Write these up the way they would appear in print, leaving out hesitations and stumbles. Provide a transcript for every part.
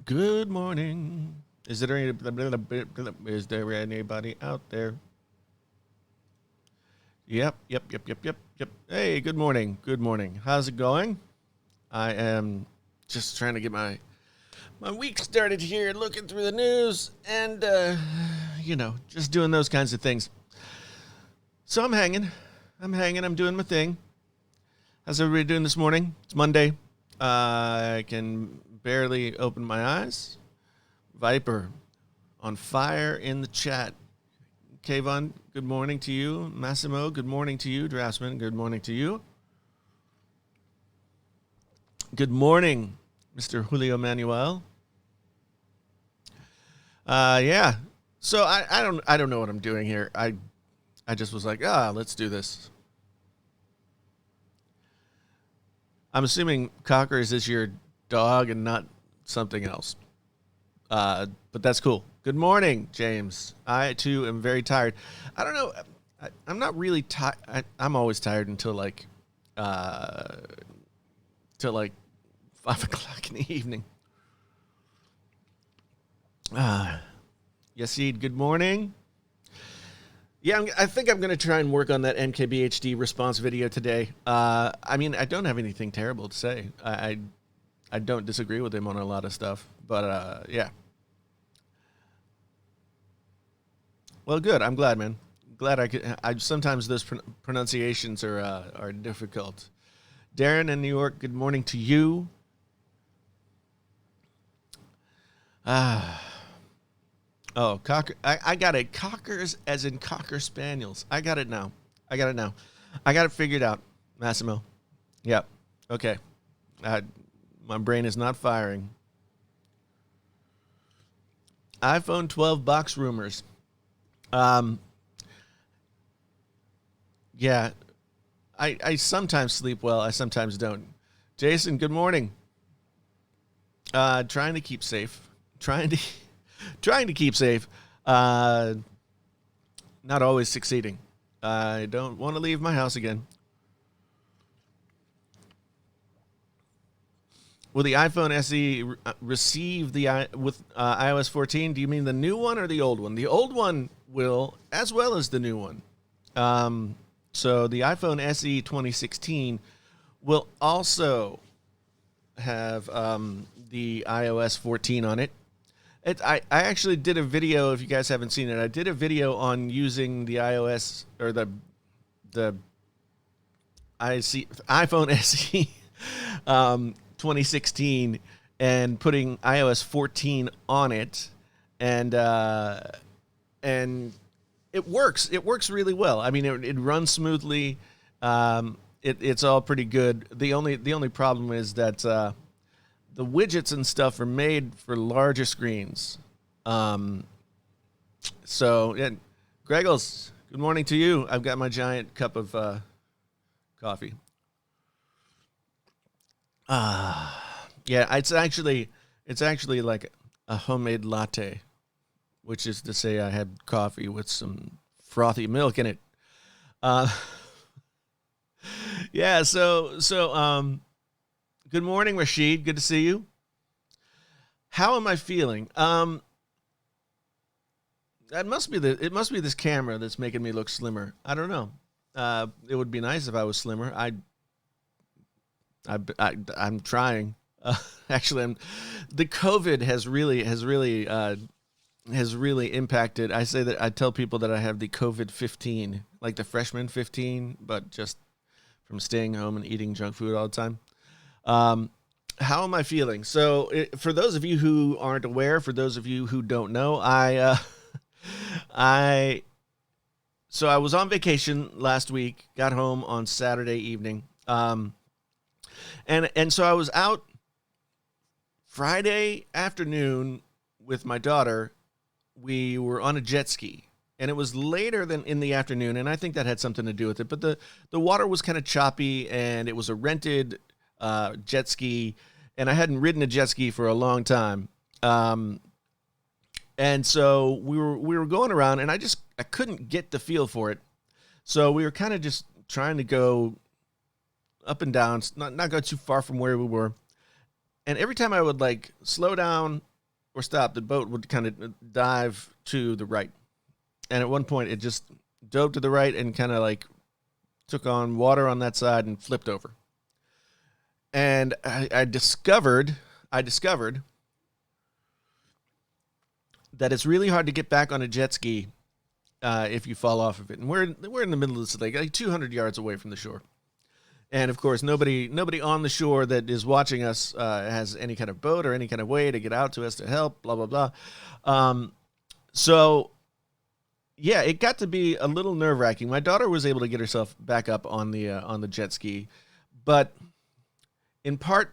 Good morning. Is there anybody out there? Yep. Hey, good morning. Good morning. How's it going? I am just trying to get my week started here, looking through the news and just doing those kinds of things. So I'm hanging. I'm doing my thing. How's everybody doing this morning? It's Monday. I can barely open my eyes. Viper on fire in the chat. Kayvon, good morning to you. Massimo, good morning to you. Draftsman, good morning to you. Good morning, Mr. Julio Manuel. Yeah. So I don't know what I'm doing here. I just was like, let's do this. I'm assuming Cockers is your dog and not something else. But that's cool. Good morning, James. I, too, am very tired. I don't know. I'm not really tired. I'm always tired until till 5 o'clock in the evening. Yasid, good morning. Yeah, I think I'm going to try and work on that MKBHD response video today. I mean, I don't have anything terrible to say. I don't disagree with him on a lot of stuff, but yeah. Well, good. I'm glad, man. Glad I could. Sometimes those pronunciations are difficult. Darren in New York, good morning to you. Oh, Cocker. I got it. Cockers as in Cocker Spaniels. I got it now. I got it figured out. Massimo. Yep. Okay. My brain is not firing. iPhone 12 box rumors. Yeah. I sometimes sleep well. I sometimes don't. Jason, good morning. Trying to keep safe. Trying to keep safe. Not always succeeding. I don't want to leave my house again. Will the iPhone SE receive with iOS 14? Do you mean the new one or the old one? The old one will, as well as the new one. So the iPhone SE 2016 will also have the iOS 14 on it. I actually did a video, if you guys haven't seen it, I did a video on using the iOS or the iPhone SE 2016 and putting iOS 14 on it, and it works. It works really well. I mean, it runs smoothly. It's all pretty good. The only problem is that the widgets and stuff are made for larger screens. So, yeah, Greggles, good morning to you. I've got my giant cup of coffee. Yeah, it's actually like a homemade latte, which is to say I had coffee with some frothy milk in it. Yeah, so good morning, Rashid. Good to see you. How am I feeling? It must be this camera that's making me look slimmer. I don't know. It would be nice if I was slimmer. I'm trying. Actually, the COVID has really impacted. I tell people that I have the COVID 15, like the freshman 15, but just from staying home and eating junk food all the time. How am I feeling? So, for those of you who aren't aware, for those of you who don't know, I was on vacation last week. Got home on Saturday evening. And so I was out Friday afternoon with my daughter. We were on a jet ski, and it was later than in the afternoon, and I think that had something to do with it. But the water was kind of choppy, and it was a rented jet ski, and I hadn't ridden a jet ski for a long time. And so we were going around, and I couldn't get the feel for it. So we were kind of just trying to go up and down, not go too far from where we were. And every time I would like slow down or stop, the boat would kind of dive to the right. And at one point, it just dove to the right and kind of like took on water on that side and flipped over. And I discovered that it's really hard to get back on a jet ski if you fall off of it. And we're in the middle of this lake, like 200 yards away from the shore. And of course, nobody on the shore that is watching us has any kind of boat or any kind of way to get out to us to help. Blah blah blah. So yeah, it got to be a little nerve wracking. My daughter was able to get herself back up on the jet ski, but in part,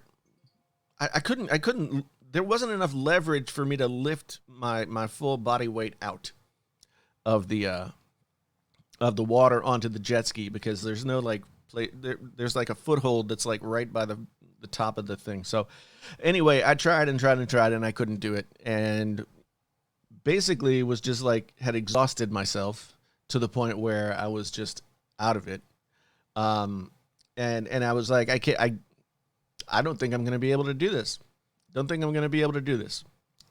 I couldn't. There wasn't enough leverage for me to lift my full body weight out of the water onto the jet ski, because there's no like there's like a foothold that's like right by the top of the thing. So anyway, I tried and I couldn't do it, and basically was just like had exhausted myself to the point where I was just out of it. And I was like, I don't think I'm going to be able to do this.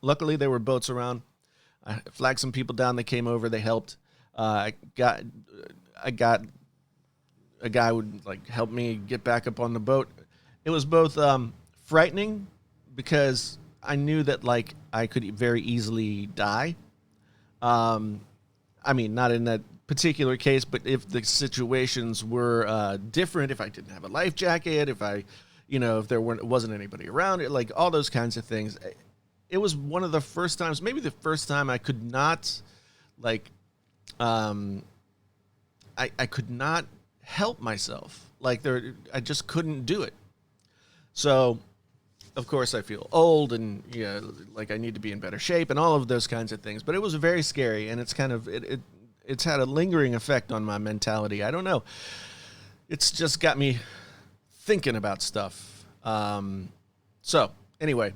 Luckily, there were boats around. I flagged some people down. They came over. They helped. I got a guy would like help me get back up on the boat. It was both frightening because I knew that like I could very easily die. I mean, not in that particular case, but if the situations were different, if I didn't have a life jacket, if there wasn't anybody around, it, like all those kinds of things. It was one of the first times, maybe the first time, I could not, like, I could not help myself. Like I just couldn't do it. So, of course, I feel old and like I need to be in better shape and all of those kinds of things. But it was very scary, and it's kind of it's had a lingering effect on my mentality. I don't know. It's just got me thinking about stuff. So anyway,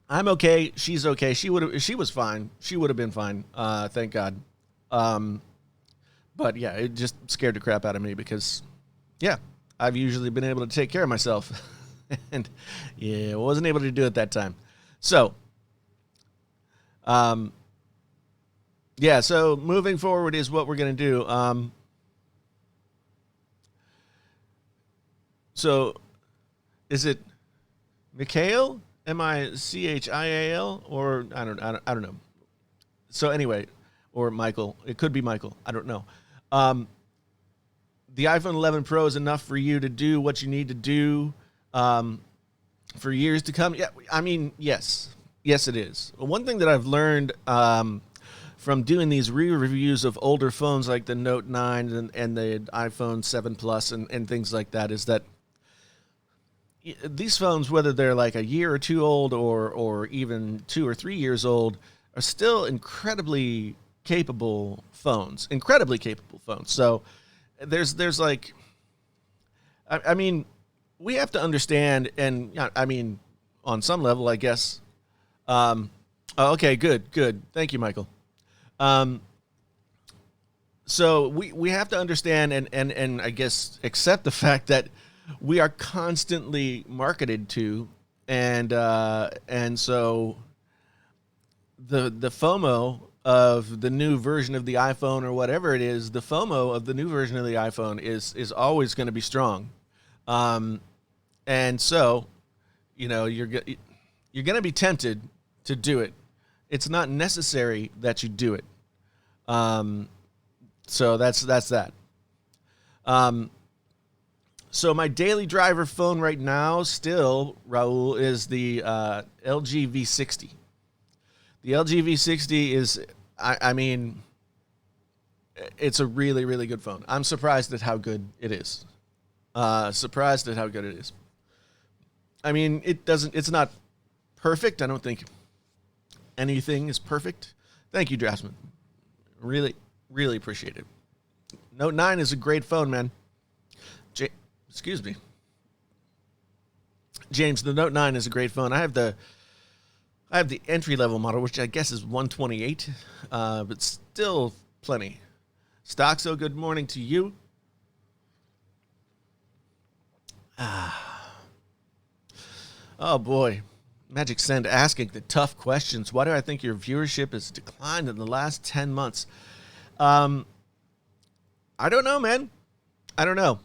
I'm okay. She's okay. She was fine. She would have been fine. Thank God. But yeah, it just scared the crap out of me because, yeah, I've usually been able to take care of myself, and yeah, I wasn't able to do it that time. So, yeah. So moving forward is what we're gonna do. So, is it Mikhail? Michial, or I don't know. So anyway, or Michael. It could be Michael. I don't know. The iPhone 11 Pro is enough for you to do what you need to do for years to come. Yeah, I mean, yes, it is. One thing that I've learned from doing these re-reviews of older phones like the Note 9 and the iPhone 7 Plus and things like that is that these phones, whether they're like a year or two old or even 2 or 3 years old, are still incredibly capable phones. So there's like, I mean, we have to understand, and I mean, on some level, I guess. Okay, good. Thank you, Michael. So we have to understand and I guess accept the fact that we are constantly marketed to, and so the FOMO of the new version of the iPhone or whatever it is, the FOMO of the new version of the iPhone is always going to be strong, and so you're going to be tempted to do it. It's not necessary that you do it. So that's that. So my daily driver phone right now, still, Raul, is the LG V60. The LG V60 is, I mean, it's a really, really good phone. I'm surprised at how good it is. I mean, it's not perfect. I don't think anything is perfect. Thank you, Draftsman. Really, really appreciate it. Note 9 is a great phone, man. Excuse me. James, the Note 9 is a great phone. I have the entry-level model, which I guess is 128, but still plenty. Stoxo, good morning to you. Oh, boy. Magic Send asking the tough questions. Why do I think your viewership has declined in the last 10 months? I don't know, man. I don't know.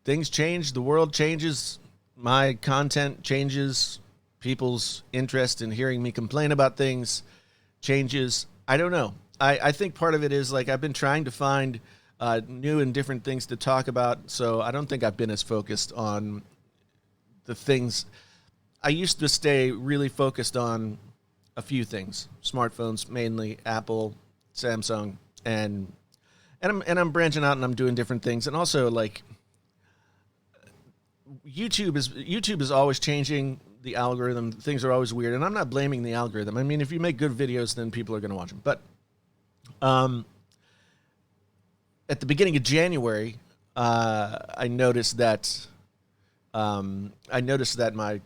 Things change. The world changes. My content changes. People's interest in hearing me complain about things changes. I don't know. I think part of it is like I've been trying to find new and different things to talk about. So I don't think I've been as focused on the things. I used to stay really focused on a few things: smartphones, mainly Apple, Samsung, and I'm branching out and I'm doing different things. And also, like, YouTube is always changing the algorithm. Things are always weird, and I'm not blaming the algorithm. I mean, if you make good videos, then people are going to watch them. But at the beginning of January, I noticed that my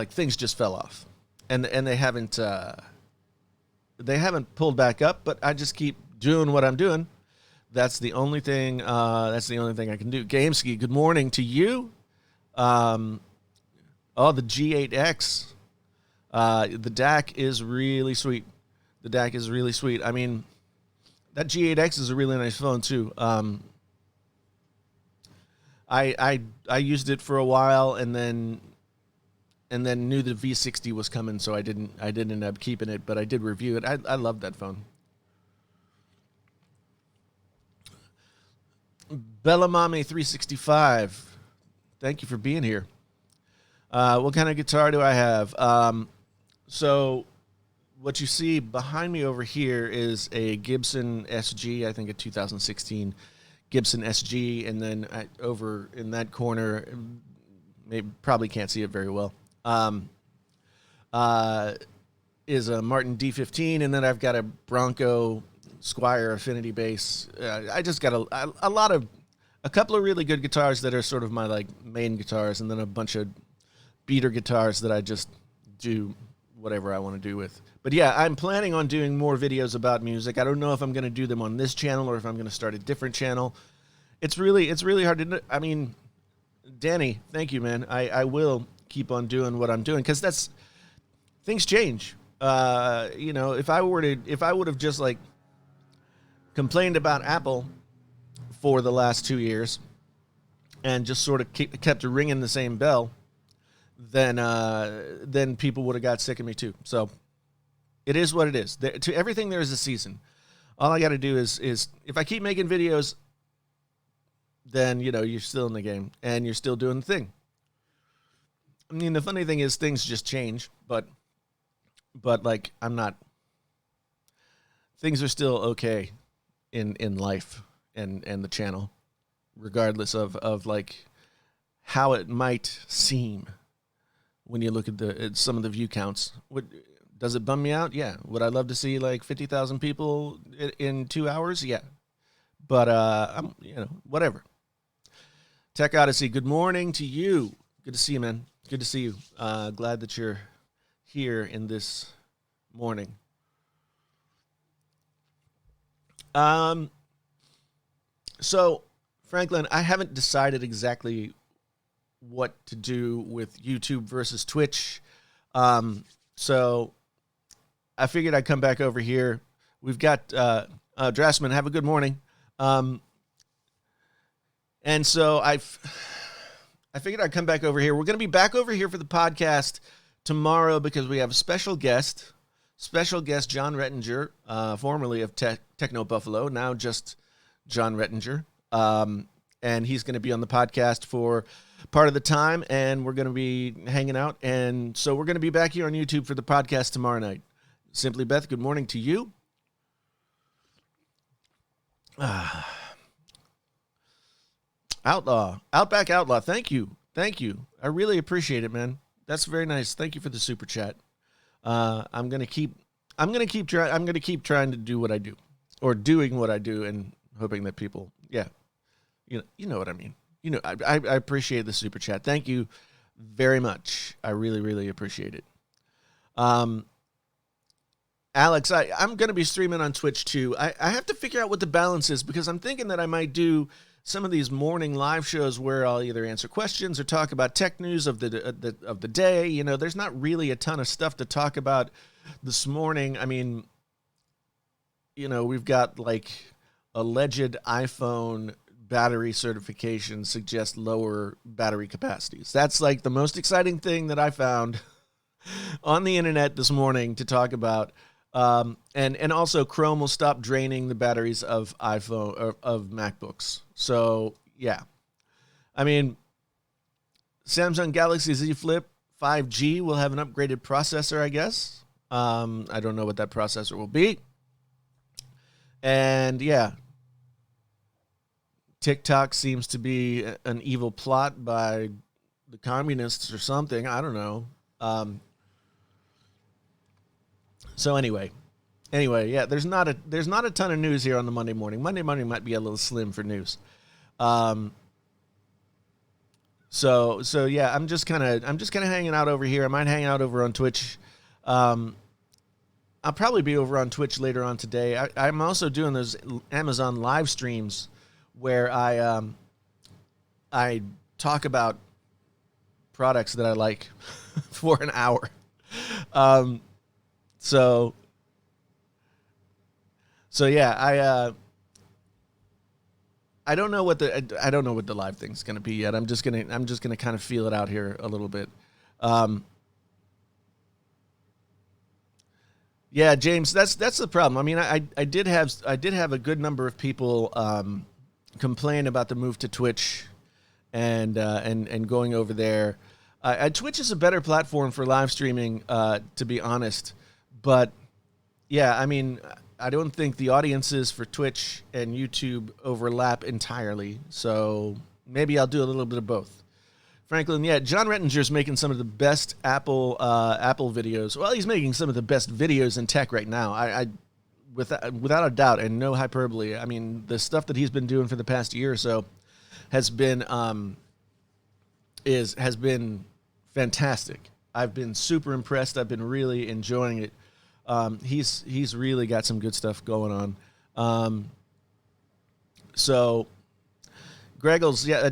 things just fell off, and they haven't pulled back up. But I just keep doing what I'm doing. That's the only thing. That's the only thing I can do. Gameski, good morning to you. The G8X. The DAC is really sweet. The DAC is really sweet. I mean, that G8X is a really nice phone too. I used it for a while and then knew the V60 was coming, so I didn't end up keeping it, but I did review it. I love that phone. Bellamame 365, thank you for being here. What kind of guitar do I have? So what you see behind me over here is a Gibson SG, I think a 2016 Gibson SG, and then over in that corner, probably can't see it very well, is a Martin D15, and then I've got a Bronco Squier Affinity bass. I just got a couple of really good guitars that are sort of my like main guitars, and then a bunch of beater guitars that I just do whatever I want to do with. But yeah, I'm planning on doing more videos about music. I don't know if I'm going to do them on this channel or if I'm going to start a different channel. It's really hard to. I mean, Danny, thank you, man. I will keep on doing what I'm doing because things change. If I would have just like complained about Apple for the last 2 years and just sort of kept ringing the same bell, then people would have got sick of me too. So it is what it is. To everything there is a season. All I got to do is if I keep making videos, then you're still in the game and you're still doing the thing. I mean, the funny thing is things just change, but like I'm not. Things are still okay in life and the channel, regardless of like how it might seem when you look at some of the view counts. Does it bum me out? Yeah. Would I love to see like 50,000 people in 2 hours? Yeah. But I'm whatever. Tech Odyssey, good morning to you. Good to see you, man. Good to see you. Glad that you're here in this morning. So, Franklin, I haven't decided exactly what to do with YouTube versus Twitch. So I figured I'd come back over here. We've got Dressman, have a good morning. And so I figured I'd come back over here. We're going to be back over here for the podcast tomorrow because we have a special guest John Rettinger, formerly of Techno Buffalo, now just John Rettinger. And he's going to be on the podcast for part of the time, and we're going to be hanging out. And so we're going to be back here on YouTube for the podcast tomorrow night. Simply Beth, good morning to you. Outback Outlaw, thank you. I really appreciate it, man. That's very nice. Thank you for the super chat. I'm gonna keep trying to do what I do, or doing what I do, and hoping that people, you know what I mean. I appreciate the super chat. Thank you very much. I really, really appreciate it. Alex, I'm going to be streaming on Twitch too. I have to figure out what the balance is because I'm thinking that I might do some of these morning live shows where I'll either answer questions or talk about tech news of the day. You know, there's not really a ton of stuff to talk about this morning. I mean, you know, we've got like alleged iPhone battery certification suggests lower battery capacities. That's like the most exciting thing that I found on the internet this morning to talk about. And also Chrome will stop draining the batteries of iPhone or of MacBooks. So yeah, I mean, Samsung Galaxy Z Flip 5G will have an upgraded processor, I guess. I don't know what that processor will be. And yeah, TikTok seems to be an evil plot by the communists or something. I don't know. So anyway, yeah, there's not a ton of news here on the Monday morning. Monday morning might be a little slim for news. So yeah, I'm just kind of hanging out over here. I might hang out over on Twitch. I'll probably be over on Twitch later on today. I'm also doing those Amazon live streams where I talk about products that I like for an hour. So yeah, I don't know what the live thing's going to be yet. I'm just going to kind of feel it out here a little bit. Yeah, James, that's the problem. I mean, I did have a good number of people complain about the move to Twitch and going over there. Twitch is a better platform for live streaming, to be honest. But yeah, I mean, I don't think the audiences for Twitch and YouTube overlap entirely. So maybe I'll do a little bit of both. Franklin, yeah, John Rettinger's making some of the best Apple videos. Well, he's making some of the best videos in tech right now. I without a doubt, and no hyperbole. I mean, the stuff that he's been doing for the past year or so has been fantastic. I've been super impressed. I've been really enjoying it. He's really got some good stuff going on. So Greggles, yeah.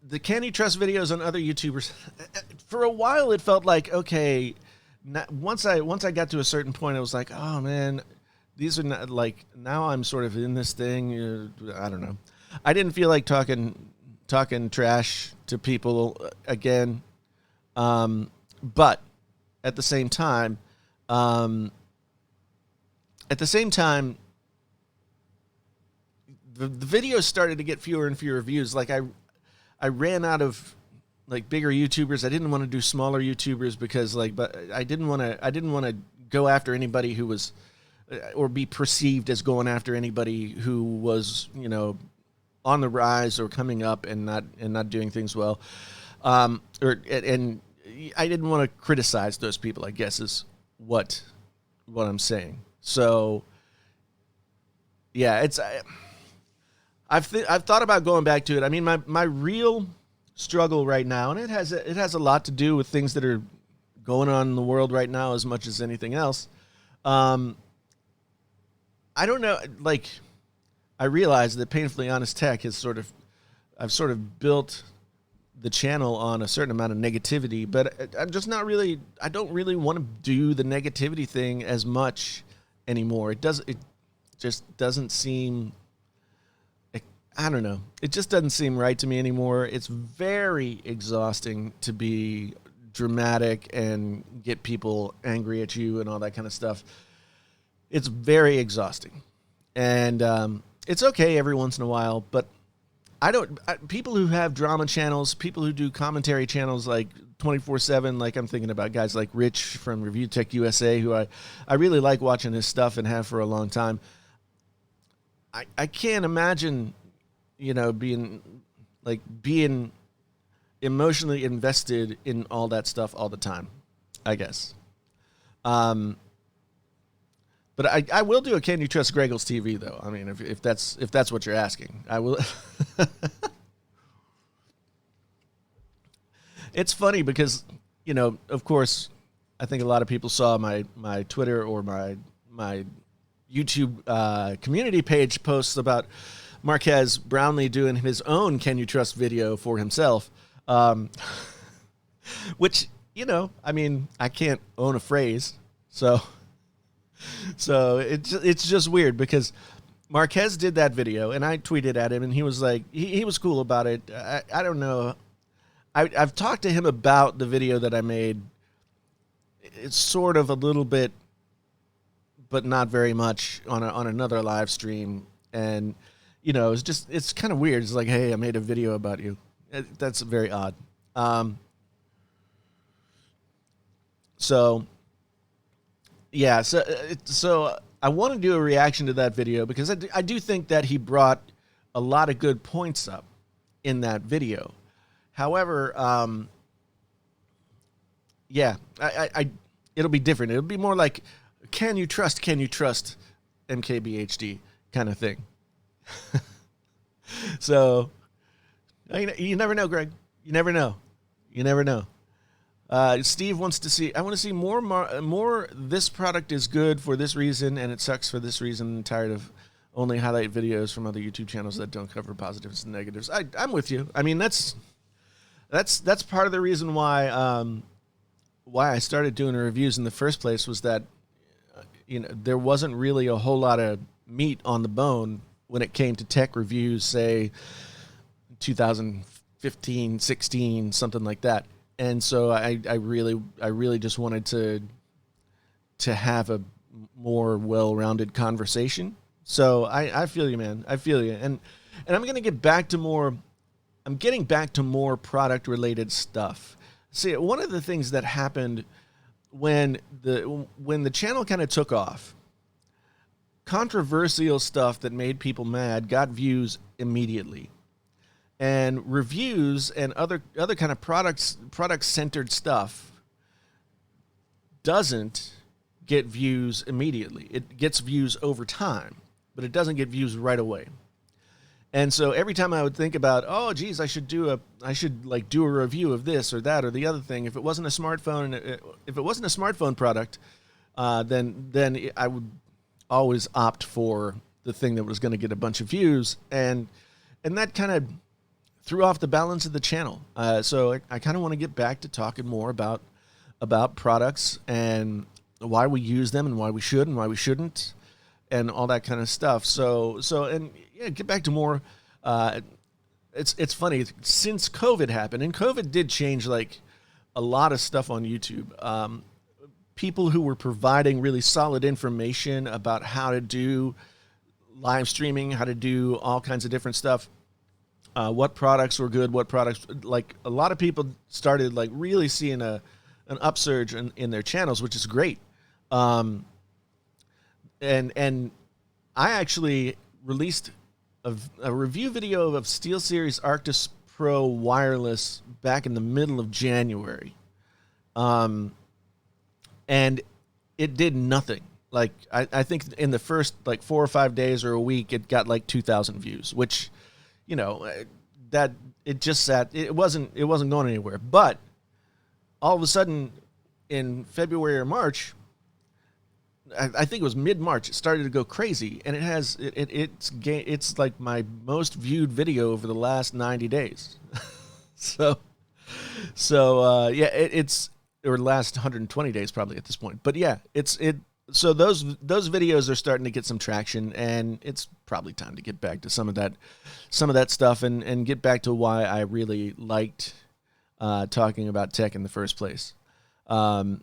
The Can You Trust videos on other YouTubers, for a while it felt like, okay, once I got to a certain point, I was like, oh man, these are not like, now I'm sort of in this thing. I don't know. I didn't feel like talking trash to people again. But at the same time, the videos started to get fewer and fewer views. Like I ran out of like bigger YouTubers. I didn't want to do smaller YouTubers because but I didn't want to go after anybody who was or be perceived as going after anybody who was, you know, on the rise or coming up and not doing things well. And I didn't want to criticize those people, I guess is what I'm saying. So yeah, I've thought about going back to it. I mean, my real struggle right now, and it has a lot to do with things that are going on in the world right now as much as anything else. I don't know. Like, I realize that Painfully Honest Tech I've sort of built the channel on a certain amount of negativity, but I'm just not really. I don't really want to do the negativity thing as much anymore. It just doesn't seem. I don't know. It just doesn't seem right to me anymore. It's very exhausting to be dramatic and get people angry at you and all that kind of stuff. It's very exhausting. And it's okay every once in a while, but people who have drama channels, people who do commentary channels like 24/7, like I'm thinking about guys like Rich from Review Tech USA, who I really like watching his stuff and have for a long time. I can't imagine, you know, being emotionally invested in all that stuff all the time, I guess. But I will do a Can You Trust Greggles TV though. I mean, if that's what you're asking, I will. It's funny because, you know, of course, I think a lot of people saw my Twitter or my YouTube community page posts about Marques Brownlee doing his own "Can You Trust" video for himself, which, you know, I mean, I can't own a phrase, so it's just weird because Marques did that video, and I tweeted at him, and he was like, he was cool about it. I don't know. I've talked to him about the video that I made. It's sort of a little bit, but not very much on another live stream. And, you know, it's kind of weird. It's like, hey, I made a video about you. That's very odd. So I want to do a reaction to that video because I do think that he brought a lot of good points up in that video. However, it'll be different. It'll be more like, can you trust MKBHD kind of thing. So, you never know, Greg. You never know. Steve wants to see, I want to see more, this product is good for this reason, and it sucks for this reason. I'm tired of only highlight videos from other YouTube channels that don't cover positives and negatives. I'm with you. I mean, that's part of the reason why I started doing reviews in the first place was that, you know, there wasn't really a whole lot of meat on the bone when it came to tech reviews, say 2015, 16, something like that. And so I really just wanted to have a more well-rounded conversation. So I feel you, man. I feel you. And I'm going to get back to more, I'm getting back to more product-related stuff. See, one of the things that happened when the channel kind of took off, controversial stuff that made people mad got views immediately. And reviews and other kind of product-centered stuff doesn't get views immediately. It gets views over time, but it doesn't get views right away. And so every time I would think about, oh, geez, I should do a review of this or that or the other thing. If it wasn't a smartphone product, then I would always opt for the thing that was going to get a bunch of views, and that kind of threw off the balance of the channel. So I kind of want to get back to talking more about products and why we use them and why we should and why we shouldn't, and all that kind of stuff. So get back to more. It's funny, since COVID happened, and COVID did change like a lot of stuff on YouTube. People who were providing really solid information about how to do live streaming, how to do all kinds of different stuff, what products were good, what products, like a lot of people started like really seeing an upsurge in their channels, which is great. And I actually released a review video of SteelSeries Arctis Pro wireless back in the middle of January. And it did nothing. Like I think in the first like 4 or 5 days or a week, it got like 2,000 views, which, you know, that it just sat. It wasn't going anywhere. But all of a sudden, in February or March, I think it was mid-March, it started to go crazy, and it's like my most viewed video over the last 90 days. It's or last 120 days probably at this point. But yeah, so those videos are starting to get some traction, and it's probably time to get back to some of that stuff and get back to why I really liked talking about tech in the first place. Well,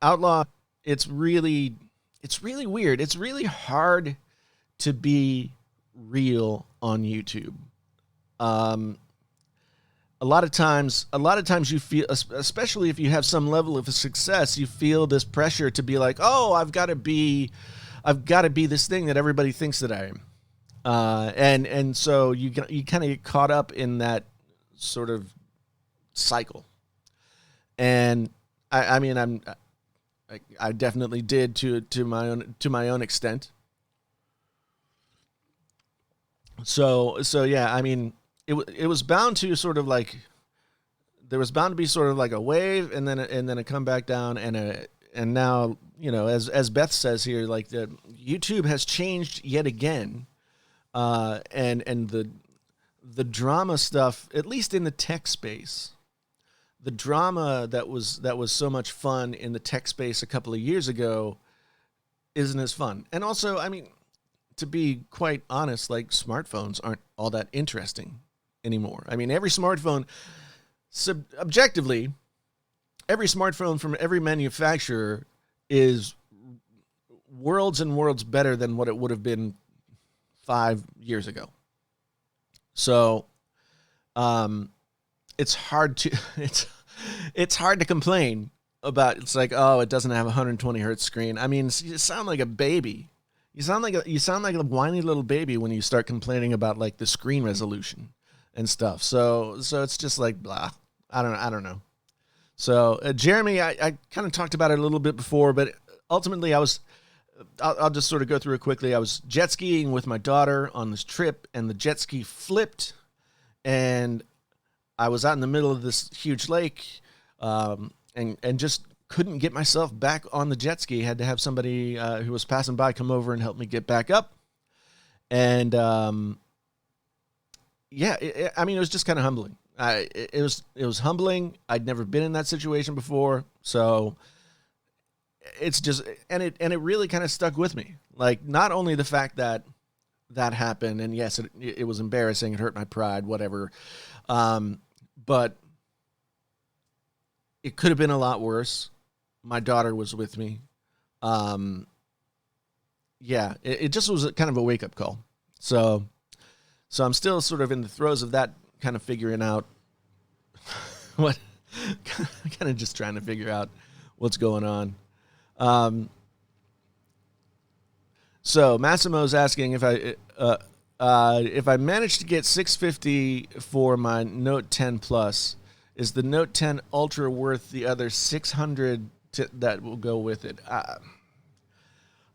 Outlaw, it's really weird. It's really hard to be real on YouTube. A lot of times you feel, especially if you have some level of success, you feel this pressure to be like, oh, I've got to be this thing that everybody thinks that I am. And so you kind of get caught up in that sort of cycle. And I mean, I definitely did to my own extent. So yeah, I mean, it was bound to sort of like, there was bound to be sort of like a wave and then a come back down and and now, as Beth says here, like the YouTube has changed yet again, and the drama stuff, at least in the tech space, the drama that was so much fun in the tech space a couple of years ago isn't as fun. And also, I mean, to be quite honest, like smartphones aren't all that interesting anymore. I mean, every smartphone, objectively, every smartphone from every manufacturer is worlds and worlds better than what it would have been 5 years ago. So, it's hard to it's hard to complain about. It's like, oh, it doesn't have a 120 hertz screen. I mean, you sound like a baby. You sound like a whiny little baby when you start complaining about like the screen resolution and stuff. So it's just like blah. I don't know. So Jeremy, I kind of talked about it a little bit before, but ultimately I'll just sort of go through it quickly. I was jet skiing with my daughter on this trip, and the jet ski flipped, and I was out in the middle of this huge lake, and just couldn't get myself back on the jet ski. Had to have somebody who was passing by come over and help me get back up. And yeah, I mean, it was just kind of humbling. It was humbling. I'd never been in that situation before, so it's just, and it really kind of stuck with me. Like, not only the fact that happened, and yes, it was embarrassing, it hurt my pride, whatever, but it could have been a lot worse. My daughter was with me. Yeah, it just was kind of a wake-up call. So I'm still sort of in the throes of that, kind of figuring out what, kind of just trying to figure out what's going on. So Massimo's asking if I managed to get 650 for my Note 10 Plus, is the Note 10 Ultra worth the other 600 that will go with it?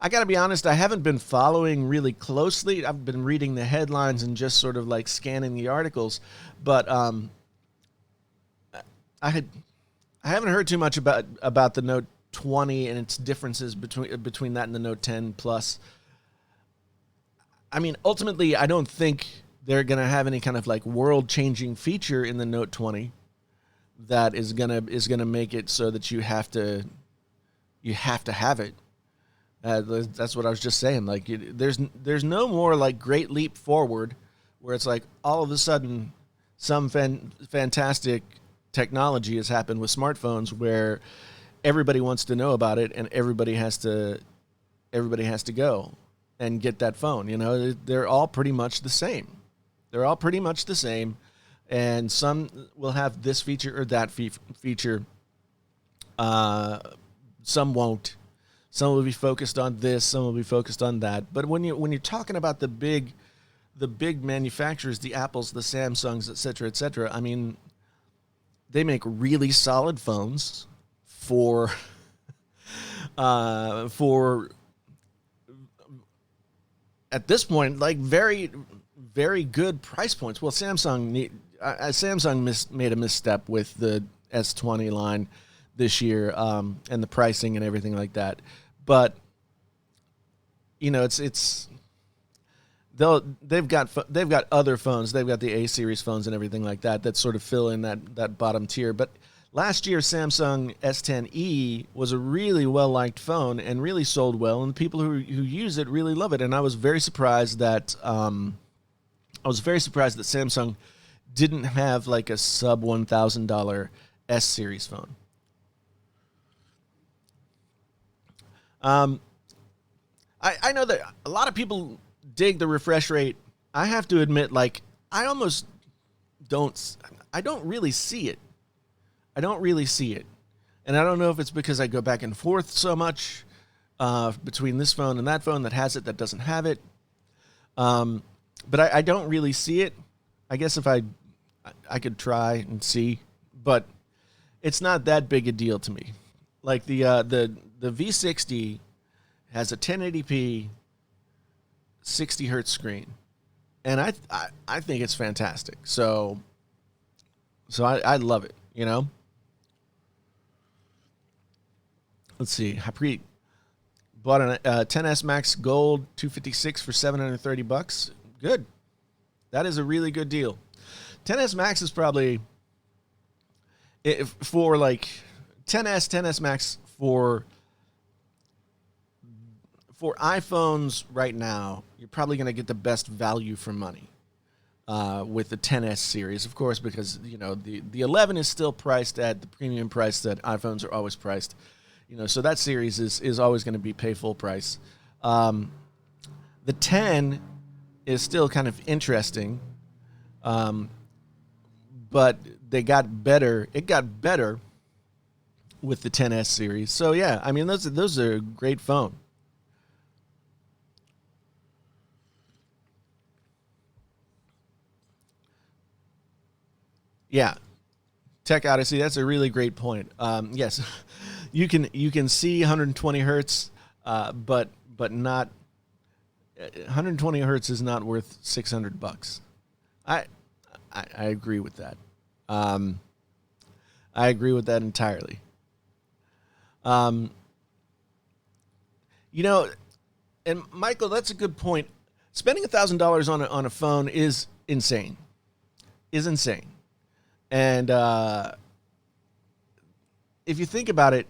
I got to be honest, I haven't been following really closely. I've been reading the headlines and just sort of like scanning the articles, but I haven't heard too much about the Note 20 and its differences between that and the Note 10 Plus. I mean, ultimately, I don't think they're going to have any kind of like world-changing feature in the Note 20 that is gonna make it so that you have to have it. That's what I was just saying. Like, there's no more like great leap forward where it's like all of a sudden some fantastic technology has happened with smartphones where everybody wants to know about it and everybody has to go and get that phone. You know, they're all pretty much the same. And some will have this feature or that feature. Some won't. Some will be focused on this. Some will be focused on that. But when you're talking about the big manufacturers, the Apples, the Samsungs, et cetera, I mean, they make really solid phones for at this point, like very, very good price points. Well, Samsung made a misstep with the S20 line this year, and the pricing and everything like that. But you know, they've got other phones. They've got the A series phones and everything like that sort of fill in that bottom tier. But last year, Samsung S10e was a really well-liked phone and really sold well, and the people who use it really love it. And I was very surprised that Samsung didn't have like a sub $1,000 S series phone. I know that a lot of people dig the refresh rate. I have to admit, like, I don't really see it. And I don't know if it's because I go back and forth so much between this phone and that phone that has it, that doesn't have it. But I don't really see it. I guess if I could try and see, but it's not that big a deal to me. Like the V60 has a 1080p 60 hertz screen, and I think it's fantastic. So I love it, you know. Let's see. I bought a 10s Max Gold 256 for $730. Good. That is a really good deal. 10s Max is probably for like 10s Max for iPhones right now. You're probably going to get the best value for money with the 10s series, of course, because the 11 is still priced at the premium price that iPhones are always priced. So that series is always going to be pay full price. The 10 is still kind of interesting, but they got better. It got better with the 10s series. So yeah, I mean those are a great phone. Yeah, Tech Odyssey. That's a really great point. Yes, you can see 120 hertz, but not 120 hertz is not worth $600. I agree with that. I agree with that entirely. Um, and Michael, that's a good point. Spending $1,000 on a phone is insane. And if you think about it,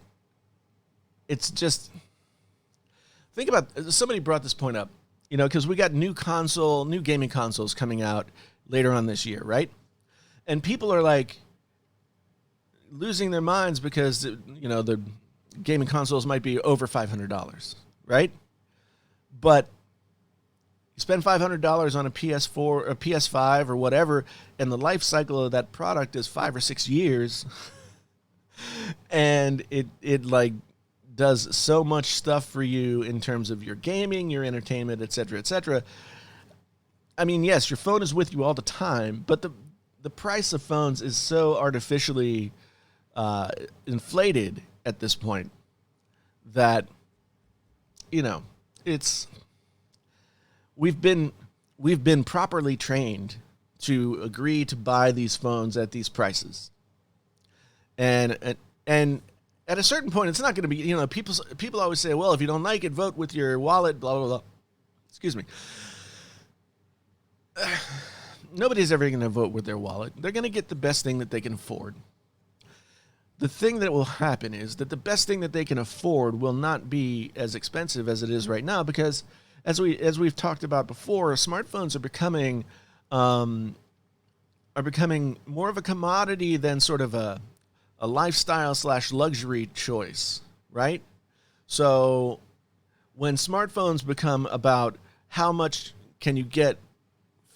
it's just think about somebody brought this point up, because we got new gaming consoles coming out later on this year, right? And people are like losing their minds because the gaming consoles might be over $500, right? But you spend $500 on a PS4 or PS5 or whatever, and the life cycle of that product is 5 or 6 years, and it like does so much stuff for you in terms of your gaming, your entertainment, et cetera, et cetera. I mean, yes, your phone is with you all the time, but the price of phones is so artificially inflated at this point that it's we've been properly trained to agree to buy these phones at these prices, and at a certain point, it's not going to be, people always say, well, if you don't like it, vote with your wallet, blah blah blah. Excuse me. Nobody's ever going to vote with their wallet. They're going to get the best thing that they can afford. The thing that will happen is that the best thing that they can afford will not be as expensive as it is right now, because as we've talked about before, smartphones are becoming more of a commodity than sort of a lifestyle / luxury choice, right? So when smartphones become about how much can you get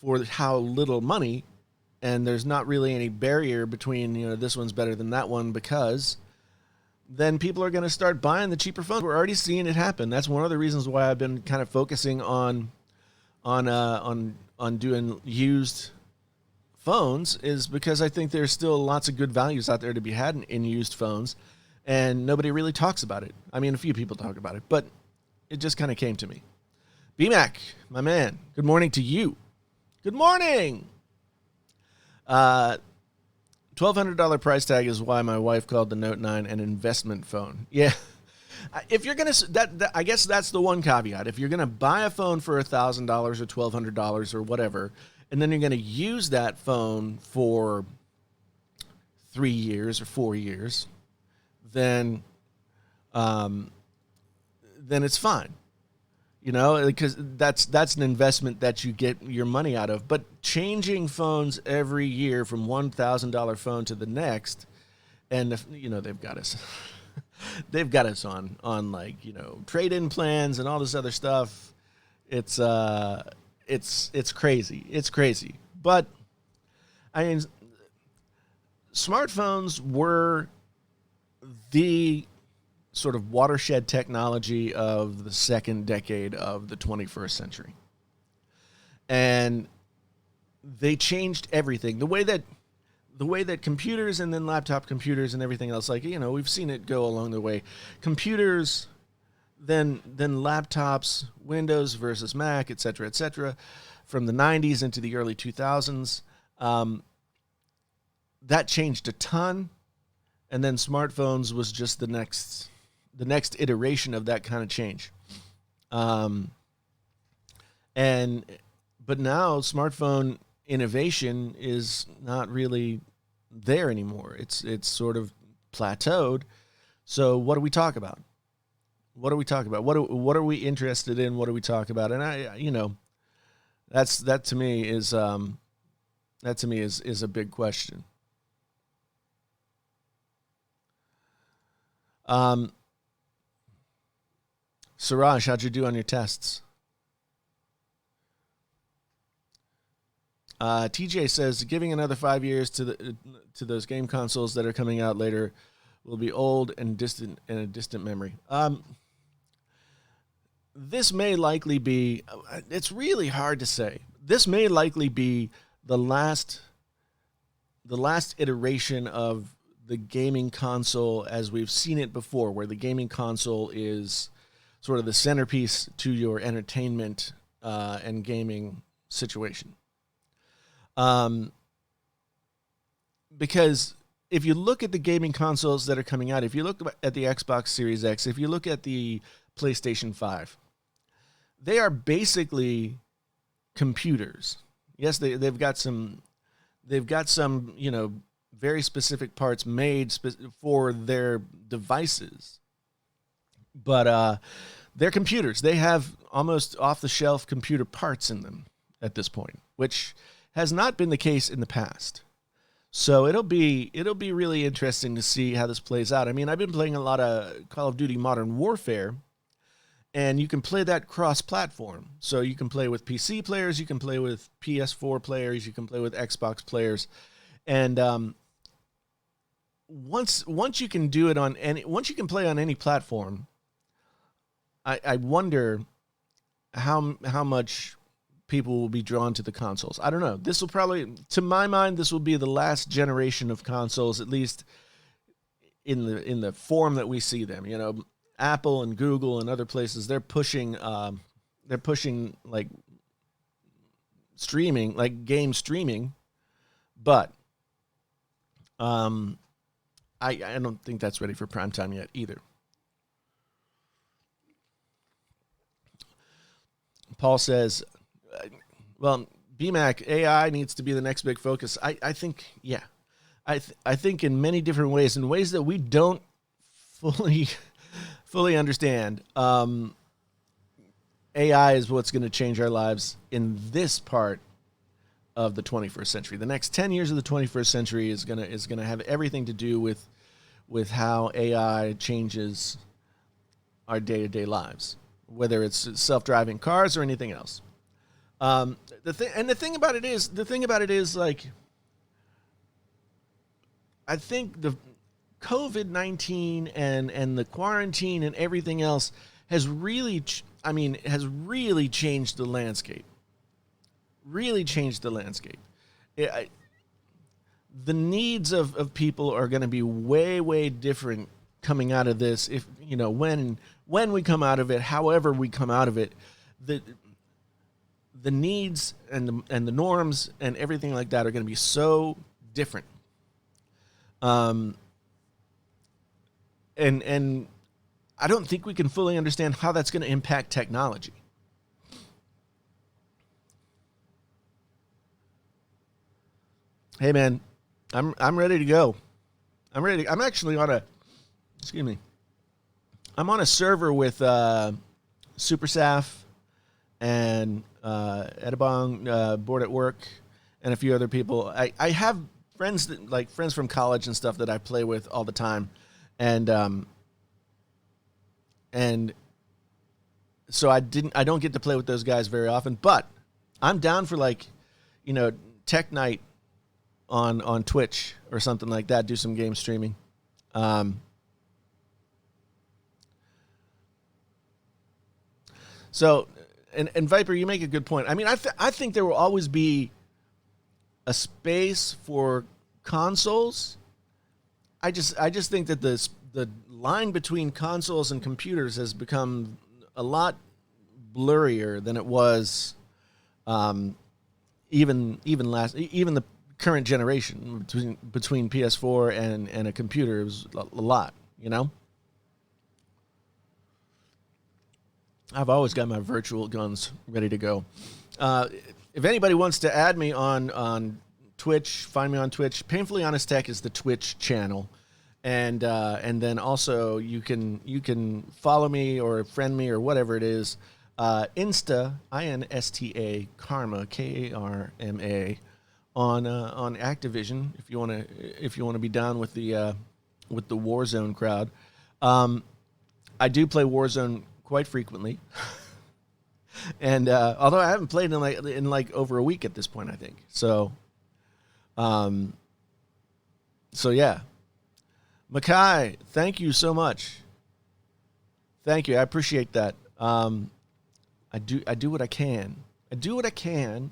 for how little money, and there's not really any barrier between, this one's better than that one, because then people are going to start buying the cheaper phones. We're already seeing it happen. That's one of the reasons why I've been kind of focusing on doing used phones, is because I think there's still lots of good values out there to be had in used phones, and nobody really talks about it. I mean, a few people talk about it, but it just kind of came to me. BMAC, my man, good morning to you. Good morning. $1,200 price tag is why my wife called the Note 9 an investment phone. Yeah. If you're going to, I guess that's the one caveat. If you're going to buy a phone for $1,000 or $1,200 or whatever, and then you're going to use that phone for 3 years or 4 years, then it's fine. Because that's an investment that you get your money out of. But changing phones every year from $1,000 phone to the next, and they've got us, on like trade-in plans and all this other stuff. It's crazy. It's crazy. But I mean, smartphones were the sort of watershed technology of the second decade of the 21st century. And they changed everything. The way that computers and then laptop computers and everything else, we've seen it go along the way. Computers, then laptops, Windows versus Mac, et cetera, from the 90s into the early 2000s. That changed a ton. And then smartphones was just the next the next iteration of that kind of change. And but now smartphone innovation is not really there anymore. It's sort of plateaued. So what do we talk about? What do we talk about? What are we interested in? What do we talk about? And that to me is a big question. Siraj, how'd you do on your tests? TJ says giving another 5 years to those game consoles that are coming out later will be old and distant in a distant memory. This may likely be. It's really hard to say. This may likely be the last iteration of the gaming console as we've seen it before, where the gaming console is sort of the centerpiece to your entertainment and gaming situation. Because if you look at the gaming consoles that are coming out, if you look at the Xbox Series X, if you look at the PlayStation 5, they are basically computers. Yes, they've got some, very specific parts made for their devices, but they're computers. They have almost off-the-shelf computer parts in them at this point, which has not been the case in the past. So it'll be really interesting to see how this plays out. I mean, I've been playing a lot of Call of Duty Modern Warfare, and you can play that cross-platform. So you can play with PC players, you can play with PS4 players, you can play with Xbox players, and once you can do it once you can play on any platform, I wonder how much people will be drawn to the consoles. I don't know. This will probably, to my mind, this will be the last generation of consoles, at least in the form that we see them. You know, Apple and Google and other places, they're pushing like streaming, like game streaming, but I don't think that's ready for prime time yet either. Paul says, well, BMAC, AI needs to be the next big focus. I think, yeah. I think in many different ways, in ways that we don't fully understand. AI is what's going to change our lives in this part of the 21st century. The next 10 years of the 21st century is going to have everything to do with how AI changes our day-to-day lives, whether it's self-driving cars or anything else. The thing about it is like, I think the COVID-19 and the quarantine and everything else has really changed the landscape. Really changed the landscape. The needs of people are going to be way, way different coming out of this. If when we come out of it, however we come out of it, the needs and the norms and everything like that are going to be so different. And I don't think we can fully understand how that's going to impact technology. Hey man, I'm ready to go. I'm actually on a I'm on a server with SuperSaf and Edabong, Board at Work, and a few other people. I have friends friends from college and stuff that I play with all the time, and so I don't get to play with those guys very often, but I'm down for Tech Night on Twitch or something like that. Do some game streaming. So, and Viper, you make a good point. I mean, I think there will always be a space for consoles. I just think that the line between consoles and computers has become a lot blurrier than it was, even the current generation between PS4 and a computer. It was a lot, I've always got my virtual guns ready to go. Uh, if anybody wants to add me on Twitch, find me on Twitch. Painfully Honest Tech is the Twitch channel, and then also you can follow me or friend me or whatever it is. Insta INSTA Karma KARMA on Activision if you want to be down with the Warzone crowd. I do play Warzone quite frequently, and although I haven't played in like over a week at this point, I think so. So yeah, Makai, thank you so much. Thank you, I appreciate that. I do what I can. I do what I can.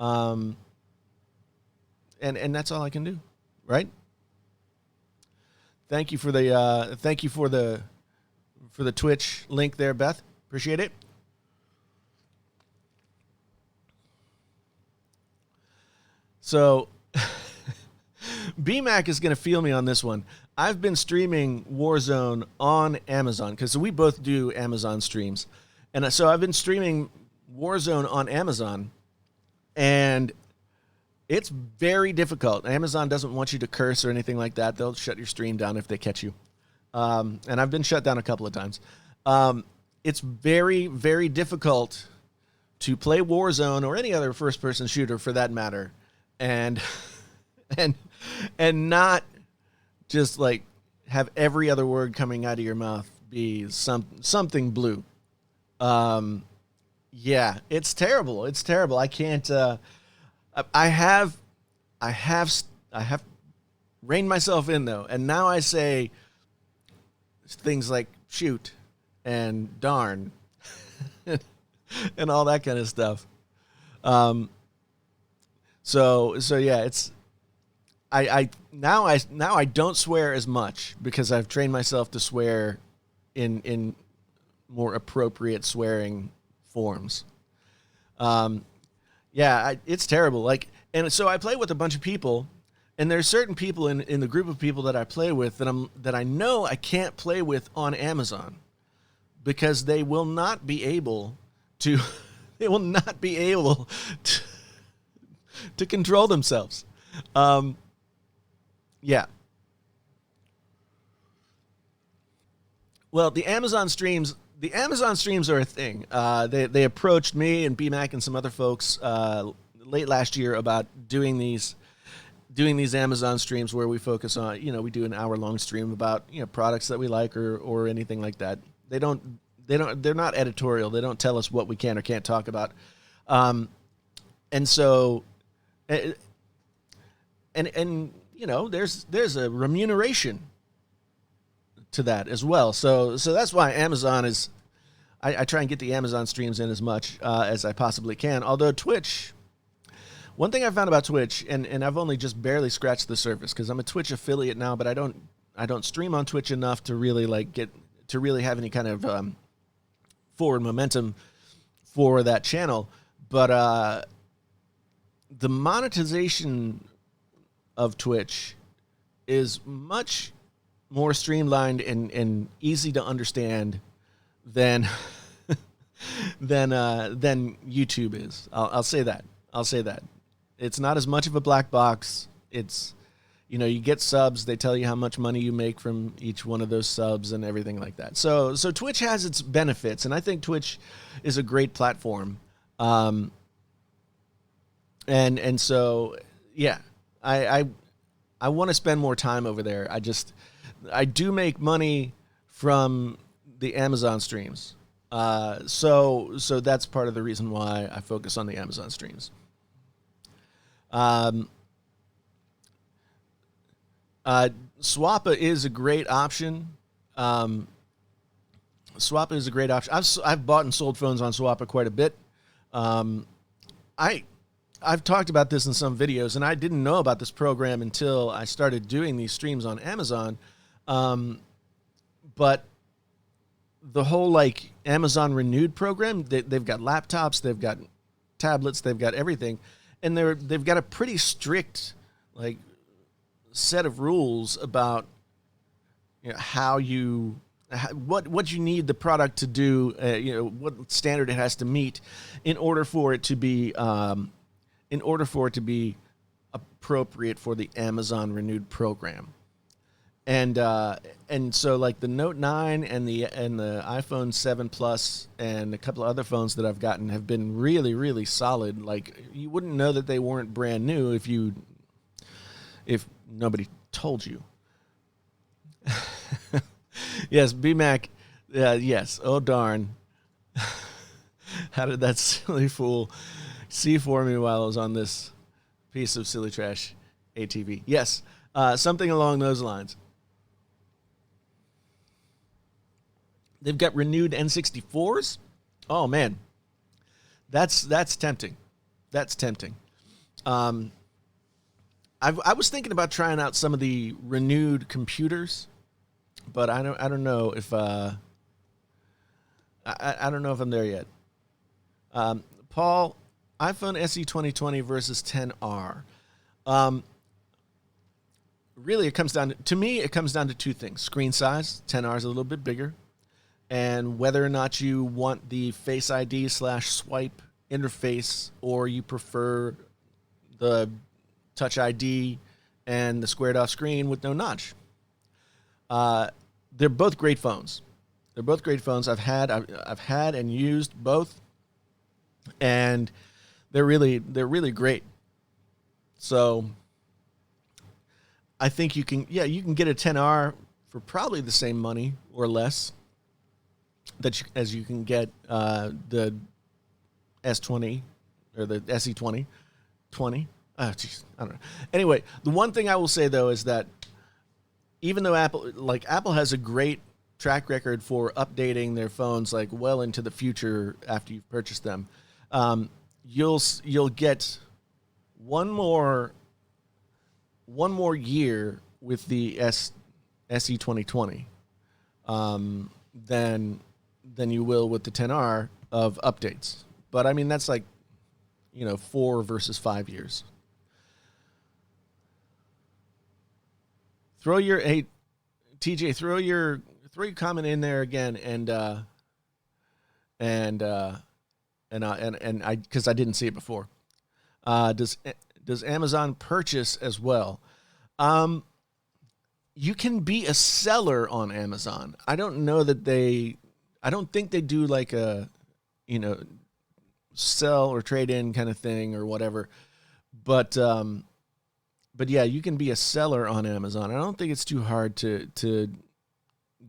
And that's all I can do, right? Thank you for the Twitch link there, Beth. Appreciate it. So BMAC is going to feel me on this one. I've been streaming Warzone on Amazon because we both do Amazon streams. And so I've been streaming Warzone on Amazon, and it's very difficult. Amazon doesn't want you to curse or anything like that. They'll shut your stream down if they catch you. And I've been shut down a couple of times. It's very, very difficult to play Warzone or any other first-person shooter for that matter, and not just like have every other word coming out of your mouth be something blue. Yeah, it's terrible. It's terrible. I can't. I have reined myself in though, and now I say things like shoot and darn and all that kind of stuff. So yeah, it's I don't swear as much because I've trained myself to swear in more appropriate swearing forms. Yeah, it's terrible. Like, and so I play with a bunch of people, and there's certain people in the group of people that I play with that I know I can't play with on Amazon because they will not be able to to control themselves. Yeah. Well, the Amazon streams are a thing. They approached me and BMAC and some other folks late last year about doing these Amazon streams where we focus on, we do an hour-long stream about, products that we like or anything like that. They're not editorial. They don't tell us what we can or can't talk about. And so there's a remuneration to that as well. So that's why Amazon is, I try and get the Amazon streams in as much as I possibly can. Although Twitch, one thing I found about Twitch, and I've only just barely scratched the surface because I'm a Twitch affiliate now, but I don't stream on Twitch enough to really have any kind of forward momentum for that channel. But the monetization of Twitch is much more streamlined and easy to understand than YouTube is. I'll say that. It's not as much of a black box. It's, you get subs. They tell you how much money you make from each one of those subs and everything like that. So Twitch has its benefits, and I think Twitch is a great platform. And so, yeah, I want to spend more time over there. I do make money from the Amazon streams. So that's part of the reason why I focus on the Amazon streams. Swappa is a great option. Swappa is a great option. I've bought and sold phones on Swappa quite a bit. I've talked about this in some videos, and I didn't know about this program until I started doing these streams on Amazon. But the whole Amazon Renewed program, they've got laptops, they've got tablets, they've got everything, and they've got a pretty strict set of rules about how you what you need the product to do, what standard it has to meet in order for it to be appropriate for the Amazon Renewed program. And so like the Note 9 and the iPhone 7 Plus and a couple of other phones that I've gotten have been really, really solid. Like you wouldn't know that they weren't brand new if nobody told you. Yes, BMac. Yes. Oh darn. How did that silly fool see for me while I was on this piece of silly trash ATV? Yes, something along those lines. They've got renewed N64s. Oh man, that's tempting. That's tempting. I was thinking about trying out some of the renewed computers, but I don't know if I don't know if I'm there yet. Paul, iPhone SE 2020 versus 10R. Really, it comes down to two things: screen size. 10R is a little bit bigger, and whether or not you want the Face ID / swipe interface, or you prefer the Touch ID and the squared off screen with no notch. They're both great phones. I've had and used both, and they're really great. So I think you can get a 10R for probably the same money or less as you can get the S20 or the SE20 20. Oh, geez, I don't know. Anyway, the one thing I will say though is that even though Apple has a great track record for updating their phones like well into the future after you've purchased them, you'll get one more year with the SE 2020 than you will with the 10R of updates. But I mean that's like 4 versus 5 years. TJ, throw your comment in there again, and I because I didn't see it before. Does Amazon purchase as well? You can be a seller on Amazon. I don't think they do like a sell or trade in kind of thing or whatever, but yeah, you can be a seller on Amazon. I don't think it's too hard to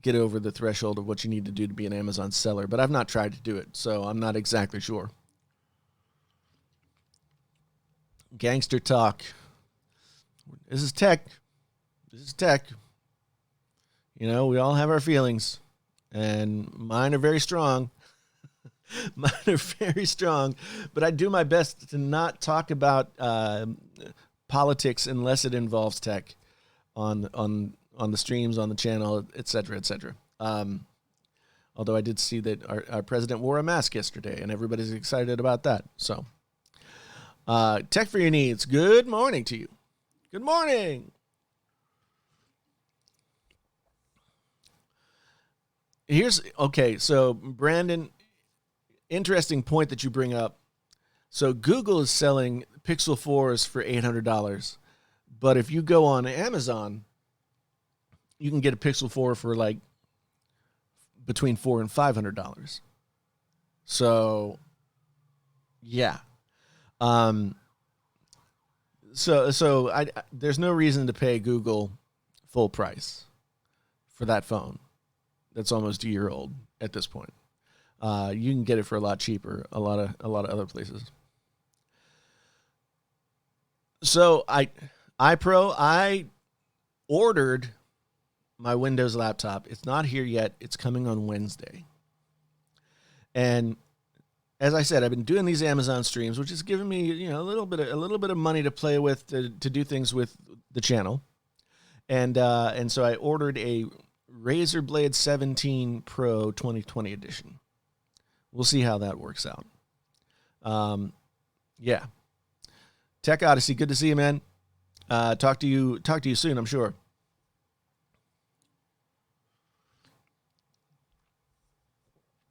get over the threshold of what you need to do to be an Amazon seller, but I've not tried to do it, so I'm not exactly sure. Gangster talk. This is tech. We all have our feelings, and mine are very strong. But I do my best to not talk about politics unless it involves tech on the streams, on the channel, et cetera, et cetera. Although I did see that our president wore a mask yesterday, and everybody's excited about that. So, tech for your needs. Good morning to you. Good morning. So Brandon, interesting point that you bring up. So Google is selling Pixel 4s for $800, but if you go on Amazon, you can get a Pixel 4 for like between $400 and $500. So, yeah. So there's no reason to pay Google full price for that phone. That's almost a year old at this point. You can get it for a lot cheaper, a lot of other places. So I ordered my Windows laptop. It's not here yet. It's coming on Wednesday. And as I said, I've been doing these Amazon streams, which has given me, a little bit of money to play with to do things with the channel. And so I ordered a Razer Blade 17 Pro 2020 edition. We'll see how that works out. Yeah. Tech Odyssey, good to see you, man. Talk to you soon, I'm sure.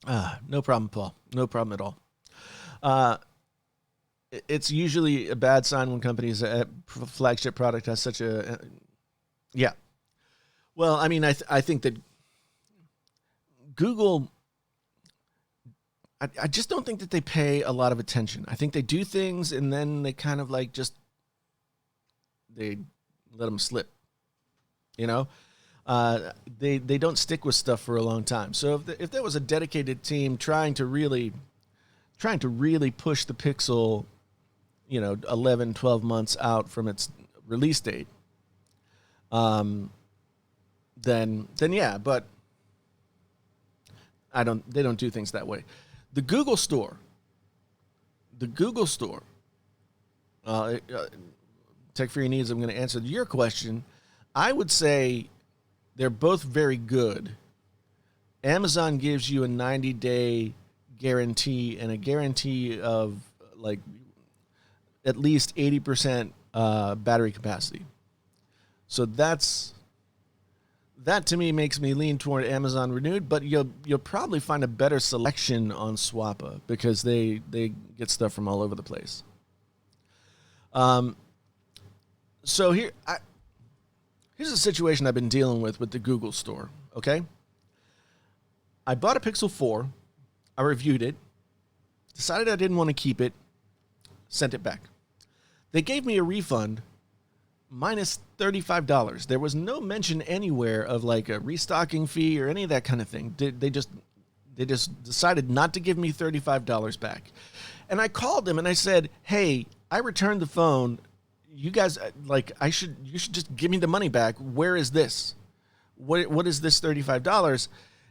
No problem, Paul. No problem at all. Uh, it's usually a bad sign when companies flagship product has such a yeah. Well, I mean, I think that Google. I just don't think that they pay a lot of attention. I think they do things and then they kind of like just they let them slip. You know, they don't stick with stuff for a long time. So if there was a dedicated team trying to really push the Pixel, 11, 12 months out from its release date, then yeah, but they don't do things that way. The Google Store, Tech for Your Needs, I'm going to answer your question. I would say they're both very good. Amazon gives you a 90-day guarantee and a guarantee of like at least 80% battery capacity. So that to me makes me lean toward Amazon Renewed, but you'll probably find a better selection on Swappa because they get stuff from all over the place. So here's the situation I've been dealing with the Google Store, okay? I bought a Pixel 4. I reviewed it, decided I didn't want to keep it, sent it back. They gave me a refund minus $35. There was no mention anywhere of like a restocking fee or any of that kind of thing. They just decided not to give me $35 back. And I called them and I said, "Hey, I returned the phone. You guys, you should just give me the money back. Where is this? What is this $35?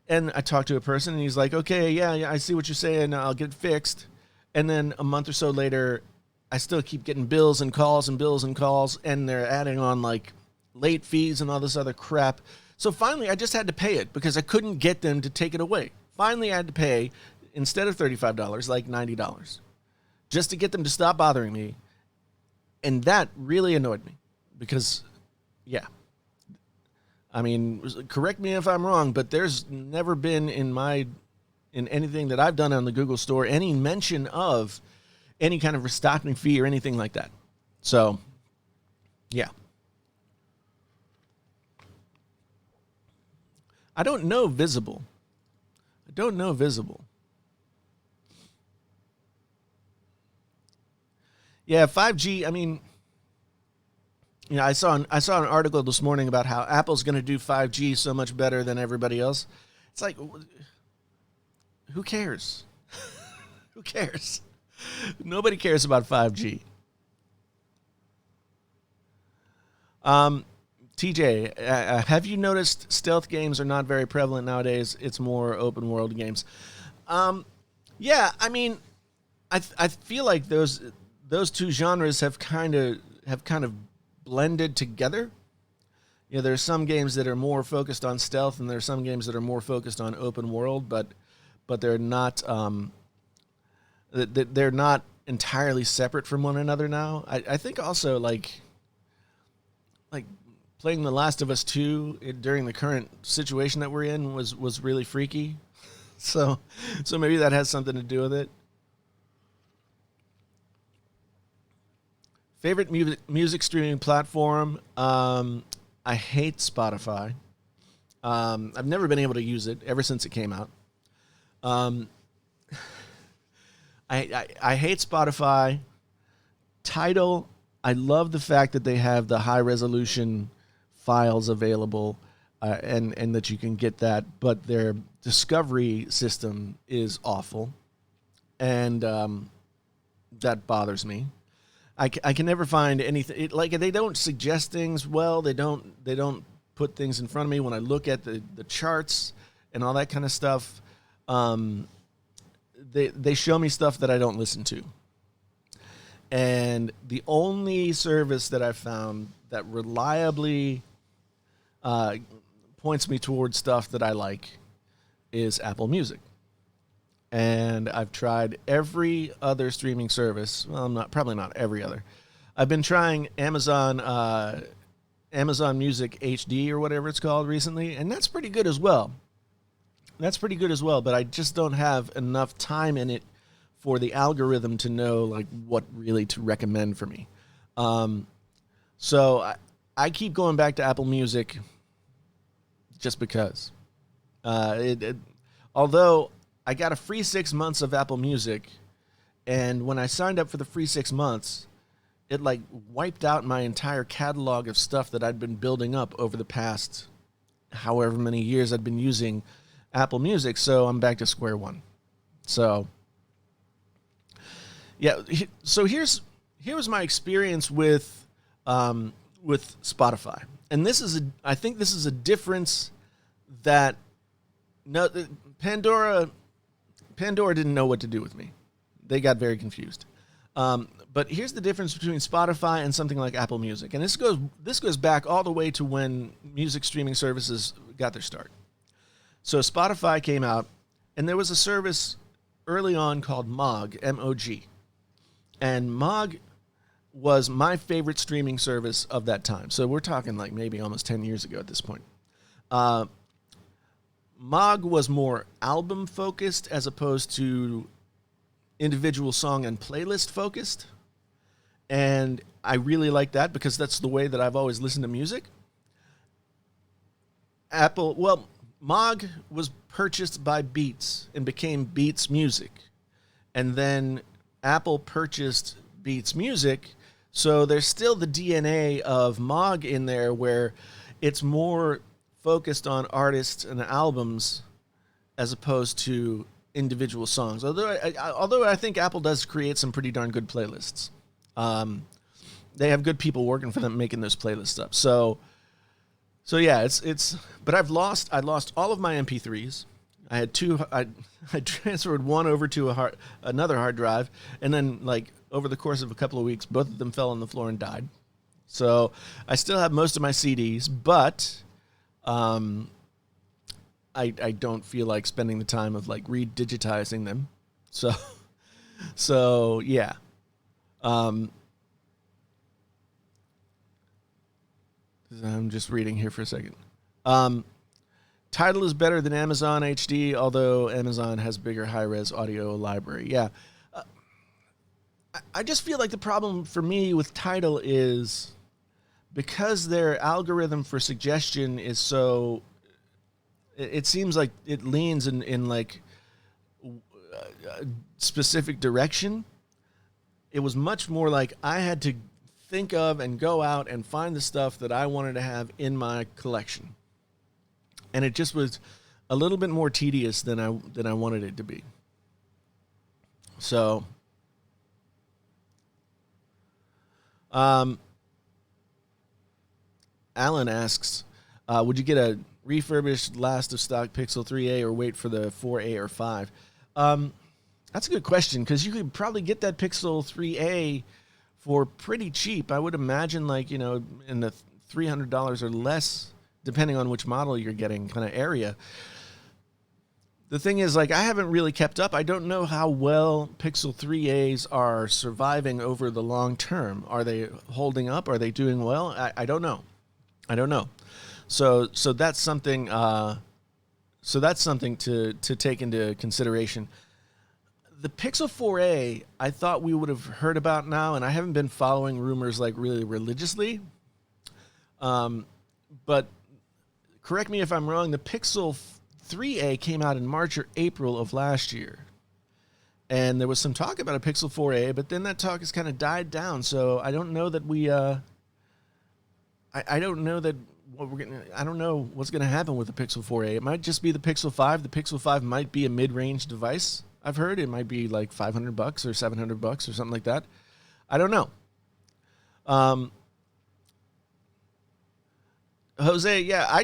And I talked to a person and he's like, "Okay, yeah, I see what you're saying. I'll get it fixed." And then a month or so later, I still keep getting bills and calls, and they're adding on like late fees and all this other crap. So finally, I just had to pay it because I couldn't get them to take it away. Finally, I had to pay, instead of $35, like $90, just to get them to stop bothering me. And that really annoyed me because, yeah. I mean, correct me if I'm wrong, but there's never been in anything that I've done on the Google Store any mention of any kind of restocking fee or anything like that. So, yeah. I don't know Visible. Yeah, 5G, I mean, I saw an article this morning about how Apple's going to do 5G so much better than everybody else. It's like, who cares? Who cares? Nobody cares about 5G. TJ, have you noticed stealth games are not very prevalent nowadays? It's more open world games. Yeah, I mean, I feel like those two genres have kind of blended together. There's some games that are more focused on stealth, and there's some games that are more focused on open world, but they're not they're not entirely separate from one another now. I think also like playing The Last of Us 2 during the current situation that we're in was really freaky. So maybe that has something to do with it. Favorite music streaming platform? I hate Spotify. I've never been able to use it ever since it came out. I hate Spotify. Tidal, I love the fact that they have the high resolution files available and that you can get that, but their discovery system is awful, and that bothers me. I can never find anything. They don't suggest things well. They don't put things in front of me when I look at the charts and all that kind of stuff. They show me stuff that I don't listen to. And the only service that I've found that reliably points me towards stuff that I like is Apple Music. And I've tried every other streaming service. Well, probably not every other. I've been trying Amazon Music HD or whatever it's called recently, and that's pretty good as well. That's pretty good as well, but I just don't have enough time in it for the algorithm to know like what really to recommend for me. Um, so I keep going back to Apple Music just because. Although I got a free 6 months of Apple Music, and when I signed up for the free 6 months, it like wiped out my entire catalog of stuff that I'd been building up over the past however many years I'd been using Apple Music. So I'm back to square one. So yeah, so here's my experience with Spotify, and I think this is a difference that no Pandora didn't know what to do with me. They got very confused. But here's the difference between Spotify and something like Apple Music, and this goes back all the way to when music streaming services got their start. So Spotify came out, and there was a service early on called Mog, M-O-G, and Mog was my favorite streaming service of that time. So we're talking like maybe almost 10 years ago at this point. Mog was more album focused as opposed to individual song and playlist focused. And I really like that because that's the way that I've always listened to music. Mog was purchased by Beats and became Beats Music. And then Apple purchased Beats Music. So there's still the DNA of Mog in there where it's more focused on artists and albums as opposed to individual songs. Although I think Apple does create some pretty darn good playlists. They have good people working for them making those playlists up. So yeah, but I lost all of my MP3s. I had I transferred one over to another hard drive, and then like over the course of a couple of weeks, both of them fell on the floor and died. So I still have most of my CDs, but I don't feel like spending the time of like redigitizing them. So yeah. I'm just reading here for a second. Tidal is better than Amazon HD, although Amazon has bigger high-res audio library. Yeah. I just feel like the problem for me with Tidal is because their algorithm for suggestion is so... It seems like it leans in like a specific direction. It was much more like I had to think of and go out and find the stuff that I wanted to have in my collection. And it just was a little bit more tedious than I wanted it to be. So, Alan asks, would you get a refurbished last of stock Pixel 3a or wait for the 4a or 5? That's a good question because you could probably get that Pixel 3a for pretty cheap. I would imagine like, in the $300 or less, depending on which model you're getting kind of area. The thing is, like, I haven't really kept up. I don't know how well Pixel 3As are surviving over the long term. Are they holding up? Are they doing well? I don't know. So that's something. So that's something to take into consideration. The Pixel 4a, I thought we would have heard about now, and I haven't been following rumors like really religiously. But correct me if I'm wrong. The Pixel 3a came out in March or April of last year, and there was some talk about a Pixel 4a, but then that talk has kind of died down. So I don't know that we. I don't know that what we're getting. I don't know what's going to happen with the Pixel 4a. It might just be the Pixel 5. The Pixel 5 might be a mid-range device. I've heard it might be like $500 or $700 or something like that. I don't know. Jose, yeah,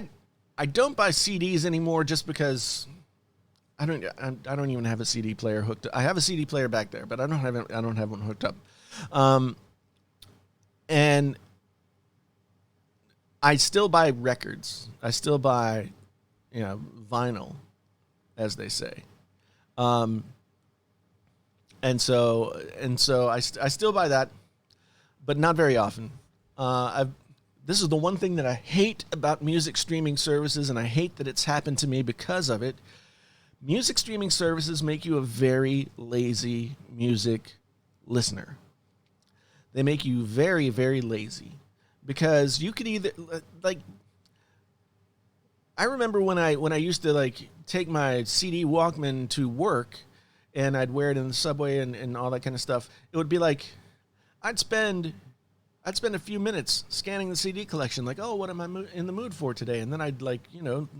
I don't buy CDs anymore just because I don't even have a CD player hooked up. I have a CD player back there, but I don't have one hooked up. And I still buy records. I still buy, vinyl, as they say. And so I still buy that, but not very often. This is the one thing that I hate about music streaming services, and I hate that it's happened to me because of it, Music streaming services make you a very lazy music listener. They make you very, very lazy because you could either like. I remember when I used to like take my CD Walkman to work, and I'd wear it in the subway and all that kind of stuff. It would be like I'd spend a few minutes scanning the CD collection, like, oh, what am I in the mood for today? And then I'd like,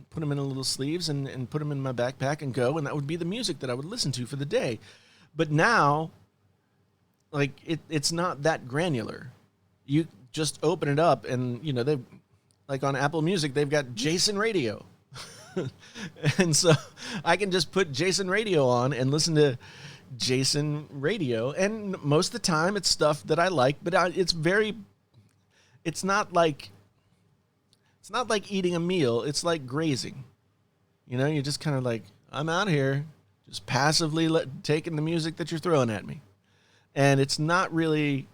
put them in a little sleeves and put them in my backpack and go, and that would be the music that I would listen to for the day. But now, like, it's not that granular. You just open it up, and they've like on Apple Music, they've got Jason Radio, and so I can just put Jason Radio on and listen to Jason Radio, and most of the time it's stuff that I like, but it's not like eating a meal. It's like grazing. You're just kind of like, I'm out here just passively taking the music that you're throwing at me. And it's not really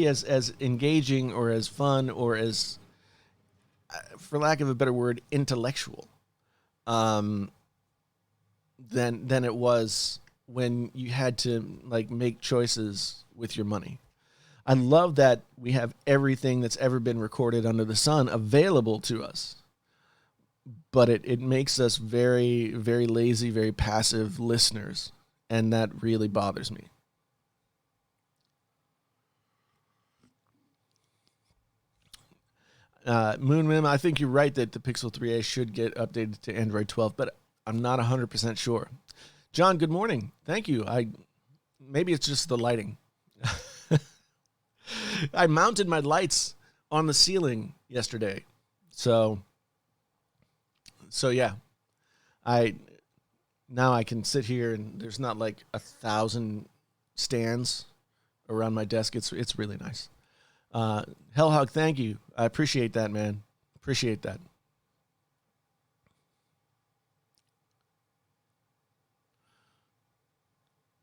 as engaging or as fun or as, for lack of a better word, intellectual than it was when you had to like make choices with your money. I love that we have everything that's ever been recorded under the sun available to us, but it makes us very, very lazy, very passive listeners, and that really bothers me. Moon Mim, I think you're right that the Pixel 3a should get updated to Android 12, but I'm not 100% sure. John, good morning. Thank you. Maybe it's just the lighting. I mounted my lights on the ceiling yesterday. So yeah. Now I can sit here and there's not like 1,000 stands around my desk. It's really nice. Hellhog, thank you. I appreciate that, man. Appreciate that.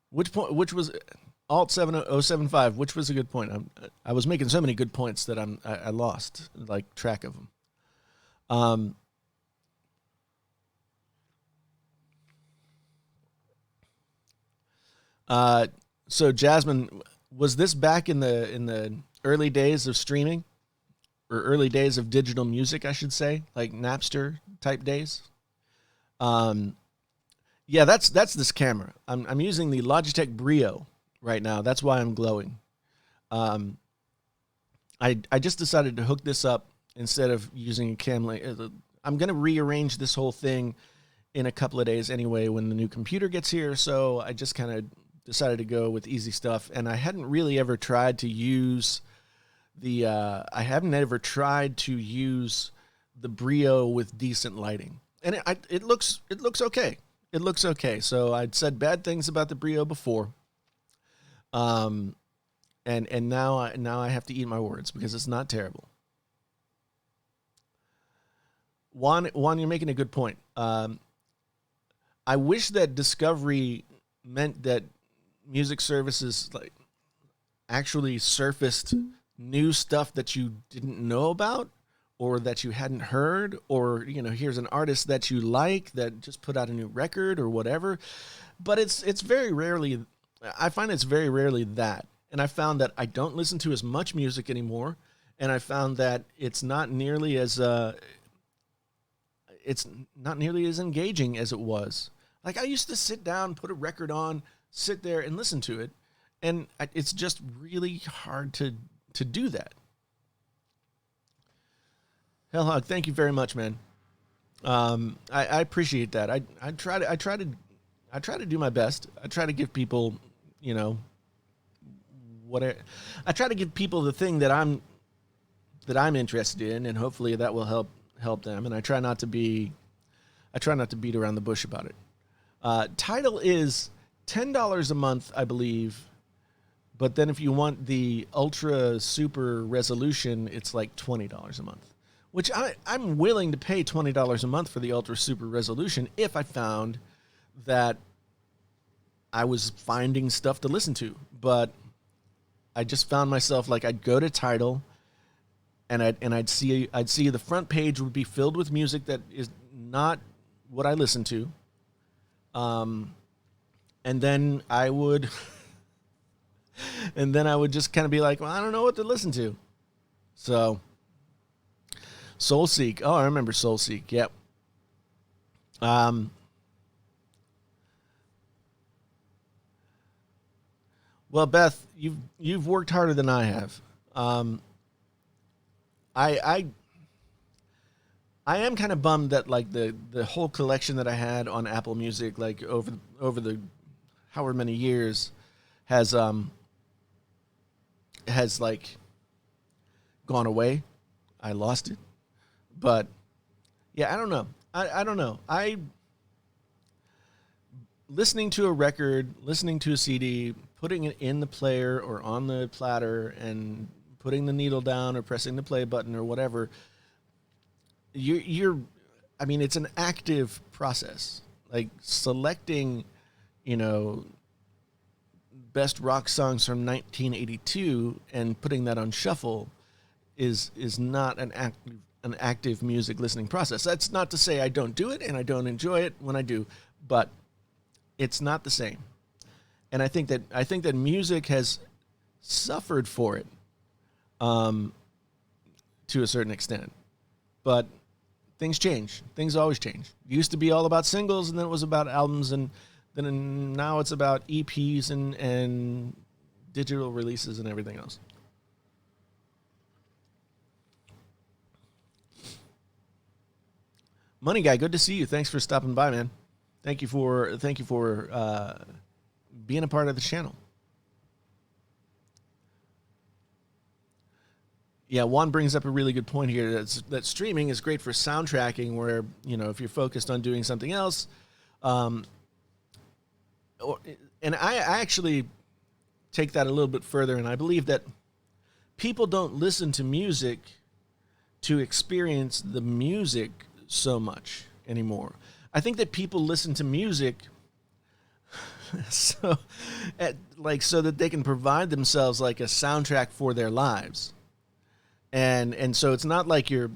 Which point? Which was Alt 7075? Which was a good point? I was making so many good points that I lost like track of them. So Jasmine, was this back in the early days of streaming, or early days of digital music, I should say, like Napster type days? Yeah, that's this camera. I'm using the Logitech Brio right now. That's why I'm glowing. I just decided to hook this up instead of using a cam link. I'm going to rearrange this whole thing in a couple of days anyway when the new computer gets here, so I just kind of decided to go with easy stuff. And I hadn't really ever tried to use the Brio with decent lighting, and it looks okay. It looks okay. So I'd said bad things about the Brio before, and now I have to eat my words because it's not terrible. Juan, you're making a good point. I wish that Discovery meant that music services like actually surfaced new stuff that you didn't know about or that you hadn't heard, or here's an artist that you like that just put out a new record or whatever. But it's very rarely, I find it's very rarely that. And I found that I don't listen to as much music anymore, and I found that it's not nearly as engaging as it was. Like, I used to sit down, put a record on, sit there and listen to it, and it's just really hard to do that. Hellhog, thank you very much, man. I appreciate that. I try to do my best. I try to give people, I try to give people the thing that I'm interested in, and hopefully that will help them. And I try not to beat around the bush about it. Tidal is $10 a month, I believe. But then if you want the ultra super resolution, it's like $20 a month, which I'm willing to pay $20 a month for the ultra super resolution if I found that I was finding stuff to listen to. But I just found myself like I'd go to Tidal and I'd see the front page would be filled with music that is not what I listened to. And then I would just kind of be like, well, I don't know what to listen to. So Soulseek. Oh, I remember Soulseek. Yep. Well, Beth, you've worked harder than I have. I I am kind of bummed that like the whole collection that I had on Apple Music, like over the however many years, has like gone away. I lost it, but yeah, I don't know. I don't know. I listening to a record, listening to a CD, putting it in the player or on the platter, and putting the needle down or pressing the play button or whatever. You're I mean, it's an active process. Like selecting, you know, best rock songs from 1982 and putting that on shuffle is not an active music listening process. That's not to say I don't do it and I don't enjoy it when I do, but it's not the same. And I think that music has suffered for it, to a certain extent. But things change. Things always change. It used to be all about singles, and then it was about albums, and then now it's about EPs and digital releases and everything else. Money Guy, good to see you. Thanks for stopping by, man. Thank you for being a part of the channel. Yeah, Juan brings up a really good point here. That streaming is great for soundtracking, where, you know, if you're focused on doing something else, and I actually take that a little bit further, and I believe that people don't listen to music to experience the music so much anymore. I think that people listen to music so that they can provide themselves like a soundtrack for their lives. And so it's not like you're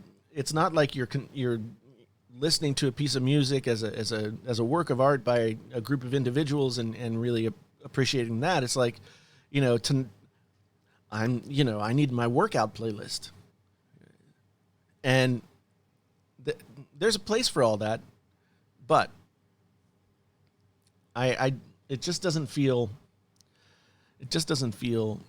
listening to a piece of music as a work of art by a group of individuals and really appreciating that. It's like, you know, I need my workout playlist, and there's a place for all that, but it just doesn't feel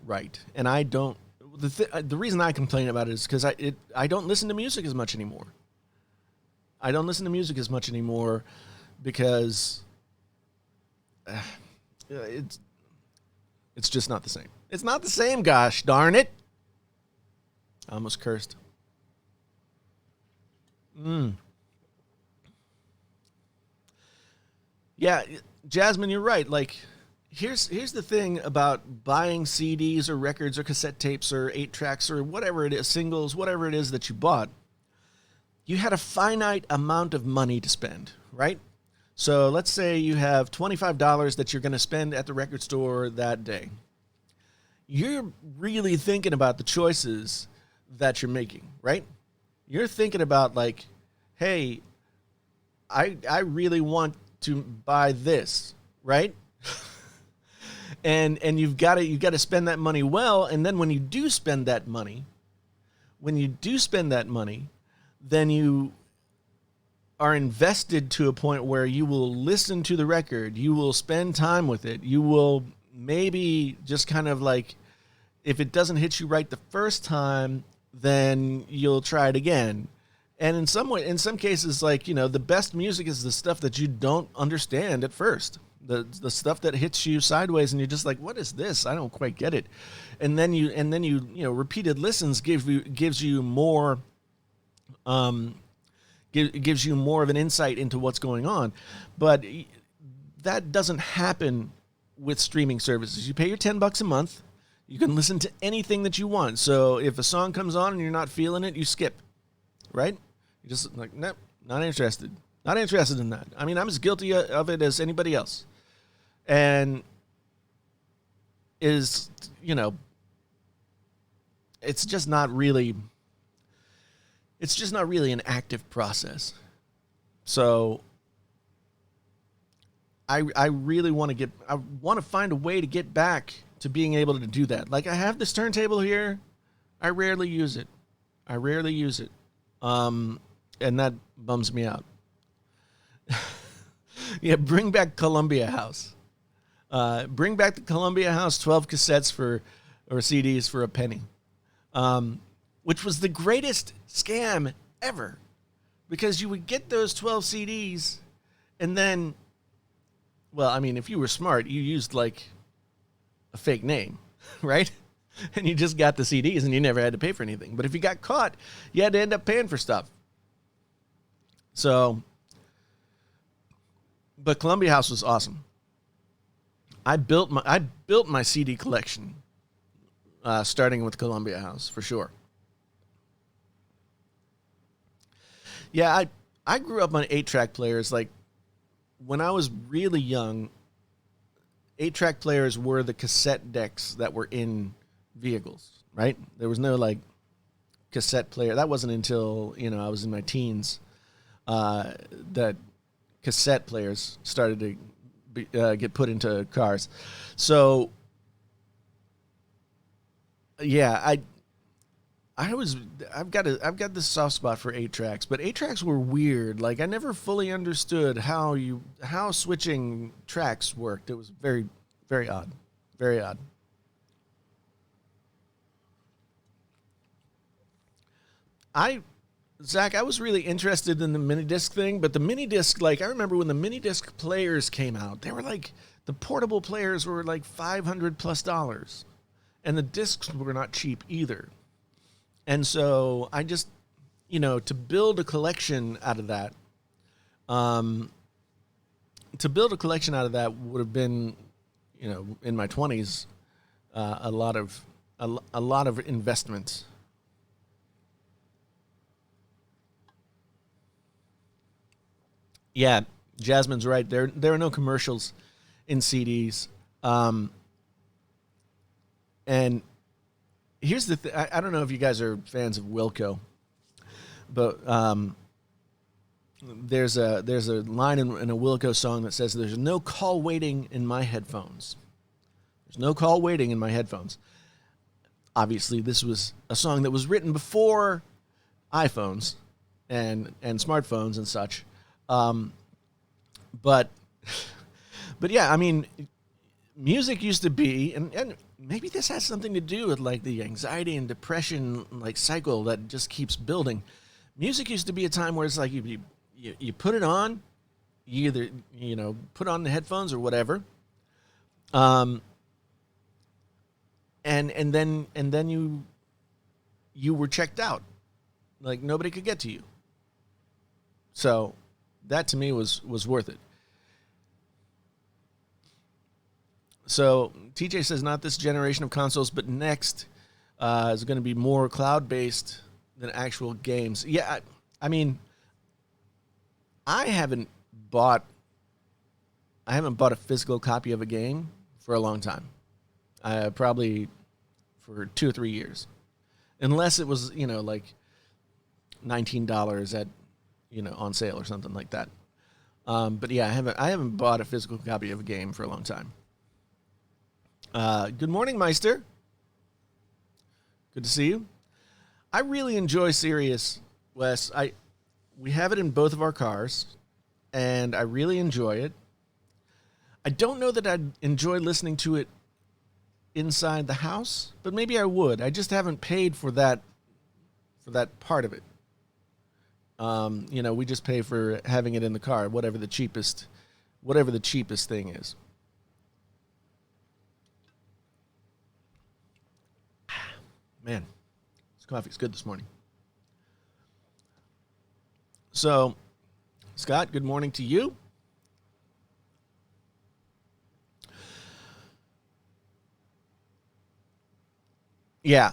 right, and I don't. The reason I complain about it is because I don't listen to music as much anymore. I don't listen to music as much anymore because it's just not the same. It's not the same, gosh darn it. I almost cursed. Yeah, Jasmine, you're right. Like, here's the thing about buying CDs or records or cassette tapes or 8 tracks or whatever it is, singles, whatever it is that you bought. You had a finite amount of money to spend, right? So let's say you have $25 that you're going to spend at the record store that day. You're really thinking about the choices that you're making, right? You're thinking about like, hey, I really want to buy this, right? and you've got to spend that money well, and then when you do spend that money, then you are invested to a point where you will listen to the record, you will spend time with it, you will maybe just kind of like, if it doesn't hit you right the first time, then you'll try it again. And in some cases, like, you know, the best music is the stuff that you don't understand at first. The stuff that hits you sideways and you're just like, what is this? I don't quite get it. And then you repeated listens gives you more gives you more of an insight into what's going on. But that doesn't happen with streaming services. You pay your $10 a month, you can listen to anything that you want. So if a song comes on and you're not feeling it, you skip. Right? You're just like, nope, not interested. Not interested in that. I mean, I'm as guilty of it as anybody else. And it's just not really an active process. So I really want to I want to find a way to get back to being able to do that. Like I have this turntable here. I rarely use it. I rarely use it. And that bums me out. Yeah, bring back Columbia House. Bring back the Columbia House 12 cassettes or CDs for a penny. Which was the greatest scam ever. Because you would get those 12 CDs and then, well, I mean, if you were smart, you used like a fake name, right? And you just got the CDs and you never had to pay for anything. But if you got caught, you had to end up paying for stuff. So, but Columbia House was awesome. I built my CD collection, starting with Columbia House for sure. Yeah, I grew up on 8-track players. Like when I was really young, 8-track players were the cassette decks that were in vehicles, right? There was no like cassette player. That wasn't until, I was in my teens that cassette players started to get put into cars. So yeah, I've got this soft spot for 8-tracks, but 8-tracks were weird. Like I never fully understood how switching tracks worked. It was very, very odd. Very odd. Zach, I was really interested in the mini disc thing, but the mini disc, like I remember when the mini disc players came out, they were like the portable players were like $500+, and the discs were not cheap either. And so I just, to build a collection out of that, would have been, in my 20s, a lot of investment. Yeah, Jasmine's right. There are no commercials in CDs. And here's the thing. I don't know if you guys are fans of Wilco, but there's a line in a Wilco song that says, "There's no call waiting in my headphones." There's no call waiting in my headphones. Obviously, this was a song that was written before iPhones and smartphones and such. But yeah, I mean, music used to be, and maybe this has something to do with like the anxiety and depression like cycle that just keeps building. Music used to be a time where it's like you put it on, you either put on the headphones or whatever, and then you were checked out, like nobody could get to you. So that to me was worth it. So TJ says not this generation of consoles, but next is going to be more cloud-based than actual games. Yeah, I mean, I haven't bought a physical copy of a game for a long time. Probably for 2 or 3 years, unless it was like $19 at on sale or something like that. But yeah, I haven't bought a physical copy of a game for a long time. Good morning, Meister. Good to see you. I really enjoy Sirius, Wes. We have it in both of our cars, and I really enjoy it. I don't know that I'd enjoy listening to it inside the house, but maybe I would. I just haven't paid for that part of it. We just pay for having it in the car, whatever the cheapest thing is. Man, this coffee's good this morning. So, Scott, good morning to you. Yeah.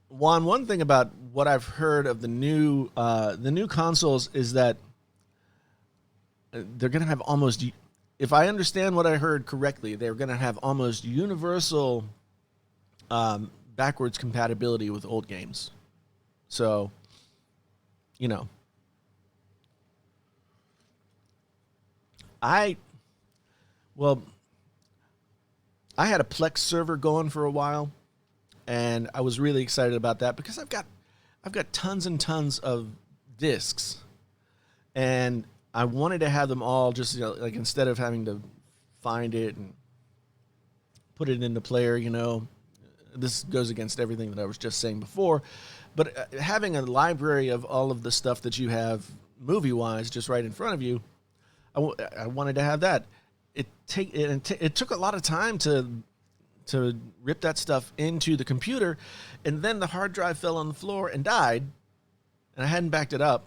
Juan, one thing about what I've heard of the new consoles is that they're going to have almost, if I understand what I heard correctly, they're going to have almost universal backwards compatibility with old games. So you know, I well, I had a Plex server going for a while, and I was really excited about that because I've got tons and tons of discs, and I wanted to have them all just, like, instead of having to find it and put it in the player, this goes against everything that I was just saying before, but having a library of all of the stuff that you have movie wise just right in front of you, I wanted to have that. It took a lot of time to rip that stuff into the computer, and then the hard drive fell on the floor and died, and I hadn't backed it up,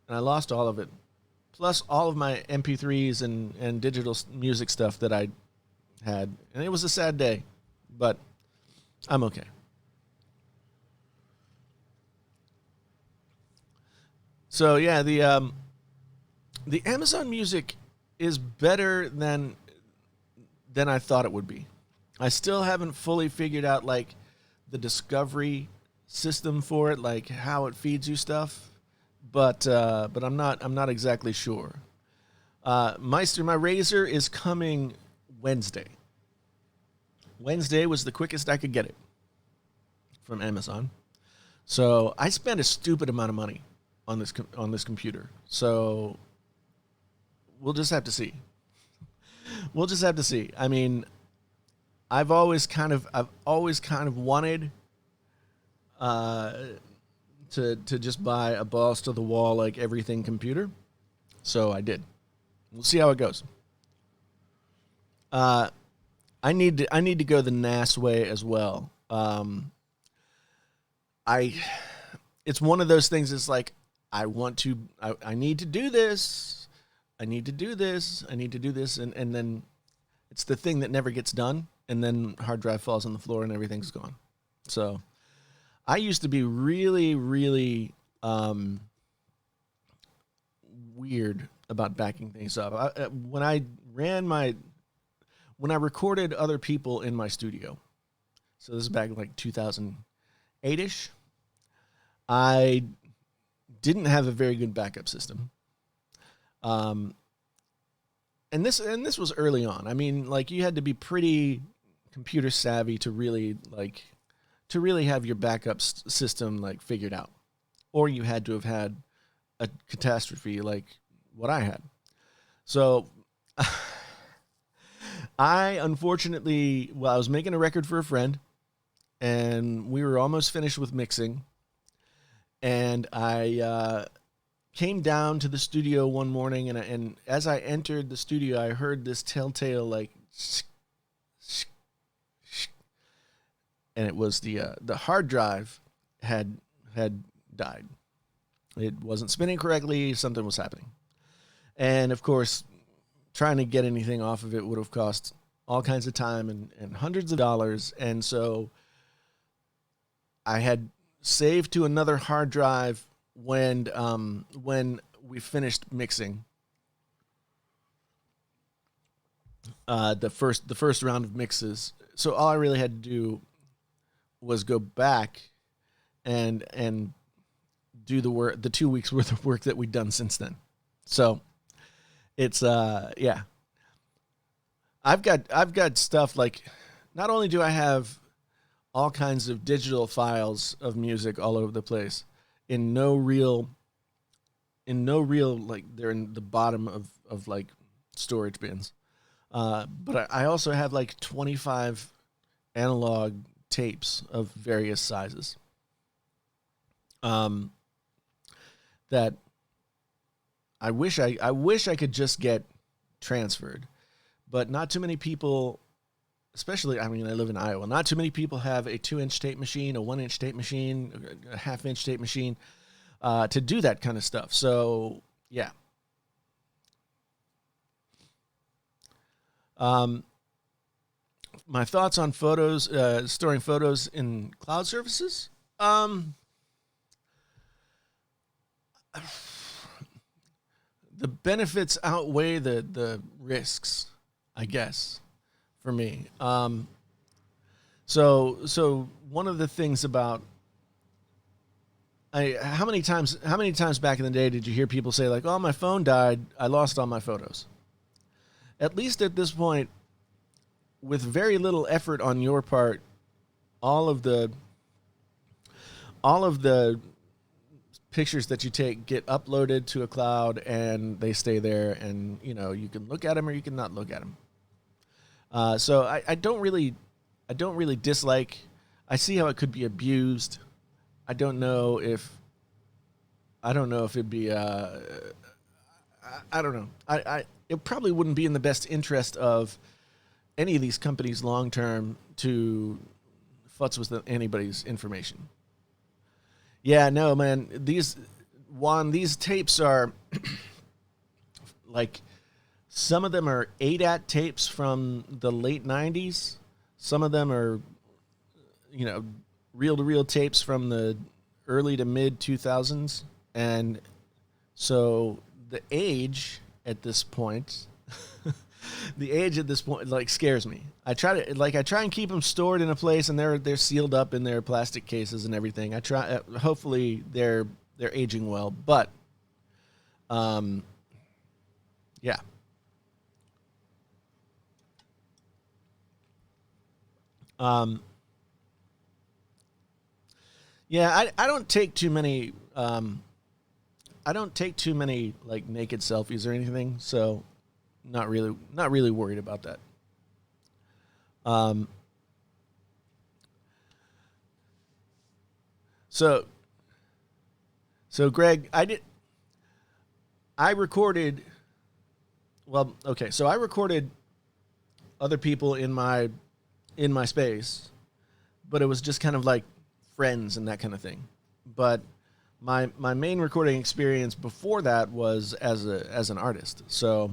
and I lost all of it, plus all of my MP3s and digital music stuff that I had, and it was a sad day, but I'm okay. So yeah, the Amazon Music is better than I thought it would be. I still haven't fully figured out, like, the discovery system for it, like how it feeds you stuff, but I'm not exactly sure. Meister, my razor is coming Wednesday. Wednesday was the quickest I could get it from Amazon. So I spent a stupid amount of money on this computer. So we'll just have to see. We'll just have to see. I mean, I've always kind of wanted uh, to just buy a balls to the wall, like, everything computer. So I did. We'll see how it goes. Uh, I need to go the NAS way as well. I it's one of those things. It's like, I need to do this. I need to do this. I need to do this, and then it's the thing that never gets done, and then hard drive falls on the floor and everything's gone. So I used to be really, really weird about backing things up. When I recorded other people in my studio, so this is back in like 2008ish, I didn't have a very good backup system. Um, and this was early on. I mean, like, you had to be pretty computer savvy to really have your backup system, like, figured out, or you had to have had a catastrophe like what I had. So I was making a record for a friend, and we were almost finished with mixing, and I came down to the studio one morning, and as I entered the studio, I heard this telltale, like, and it was the hard drive had died. It wasn't spinning correctly. Something was happening, and of course, trying to get anything off of it would have cost all kinds of time and hundreds of dollars. And so I had saved to another hard drive when we finished mixing the first round of mixes. So all I really had to do was go back and do the 2 weeks worth of work that we'd done since then. So it's yeah. I've got stuff, like, not only do I have all kinds of digital files of music all over the place in no real, like, they're in the bottom of like storage bins. But I also have like 25 analog tapes of various sizes. Um, that I wish I could just get transferred, but not too many people, especially, I mean, I live in Iowa, not too many people have a 2-inch tape machine, a 1-inch tape machine, a half-inch tape machine, to do that kind of stuff. So yeah. Um, my thoughts on photos, storing photos in cloud services. The benefits outweigh the risks, I guess, for me. So one of the things about how many times back in the day did you hear people say like, "Oh, my phone died. I lost all my photos." At least at this point, with very little effort on your part, all of the all of the pictures that you take get uploaded to a cloud and they stay there, and you can look at them or you can not look at them. So I don't really dislike. I see how it could be abused. I don't know if it'd be. I don't know. It probably wouldn't be in the best interest of any of these companies long term to futz with anybody's information. Yeah, no, man. These tapes are like, some of them are ADAT tapes from the late '90s. Some of them are, reel to reel tapes from the early to mid 2000s, and so the age at this point. Like, scares me. I try and keep them stored in a place, and they're sealed up in their plastic cases and everything. I try. Hopefully, they're aging well, but yeah. Yeah, I don't take too many. I don't take too many like naked selfies or anything, so not really worried about that. Um, so Greg, I recorded. Well, okay, so I recorded other people in my space, but it was just kind of like friends and that kind of thing. But my main recording experience before that was as an artist. So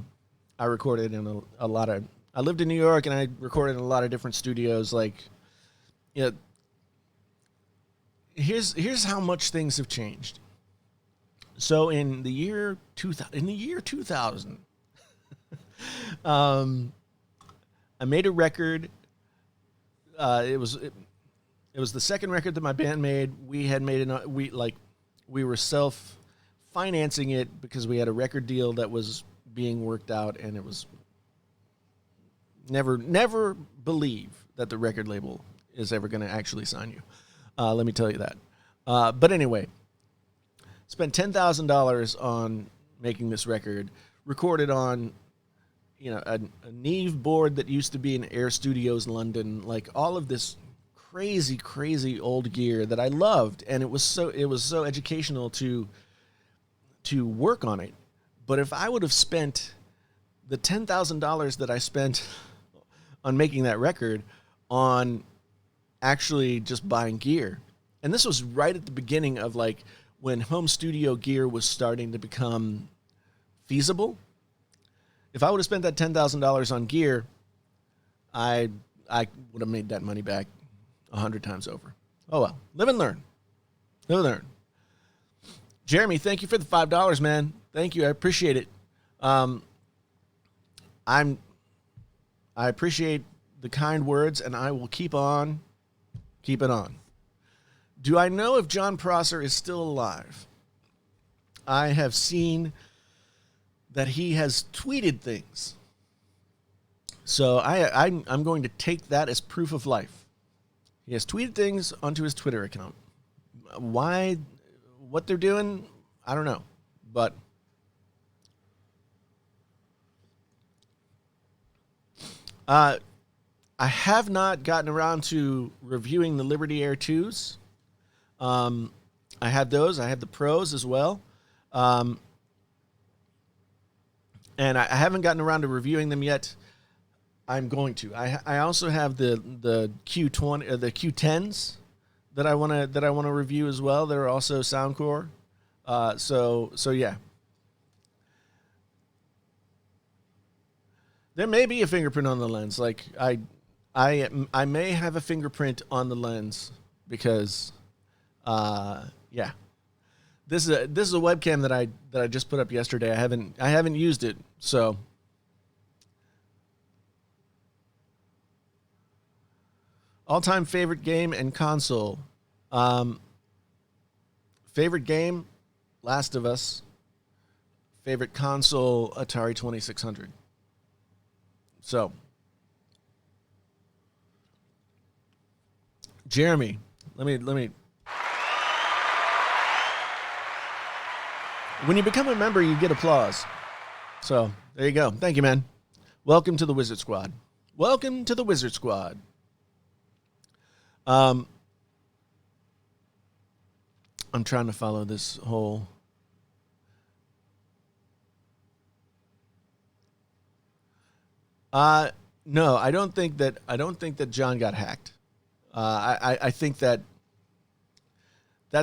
I recorded in a lot of. I lived in New York and I recorded in a lot of different studios. Like, here's how much things have changed. So in the year 2000, I made a record. It was the second record that my band made. We had made we were self financing it because we had a record deal that was being worked out, and it was never believe that the record label is ever going to actually sign you. Let me tell you that. But anyway, spent $10,000 on making this record, recorded on a Neve board that used to be in Air Studios London, like all of this crazy old gear that I loved, and it was so educational to work on it. But if I would have spent the $10,000 that I spent on making that record on actually just buying gear, and this was right at the beginning of like when home studio gear was starting to become feasible. If I would have spent that $10,000 on gear, I would have made that money back 100 times over. Oh well, live and learn. Live and learn. Jeremy, thank you for the $5, man. Thank you, I appreciate it. I appreciate the kind words, and I will keep on keeping on. Do I know if John Prosser is still alive? I have seen that he has tweeted things. So I'm going to take that as proof of life. He has tweeted things onto his Twitter account. Why, what they're doing, I don't know. But I have not gotten around to reviewing the Liberty Air 2s. I had those. I had the Pros as well. And I haven't gotten around to reviewing them yet. I'm going to. I also have the Q20 the Q10s that I want to review as well. They're also Soundcore. So yeah. There may be a fingerprint on the lens. Like I may have a fingerprint on the lens because yeah. This is a webcam that I just put up yesterday. I haven't used it, so all-time favorite game and console. Favorite game, Last of Us. Favorite console, Atari 2600. So, Jeremy, let me. When you become a member, you get applause. So, there you go. Thank you, man. Welcome to the Wizard Squad. Welcome to the Wizard Squad. I'm trying to follow this whole... No, I don't think that John got hacked. I think that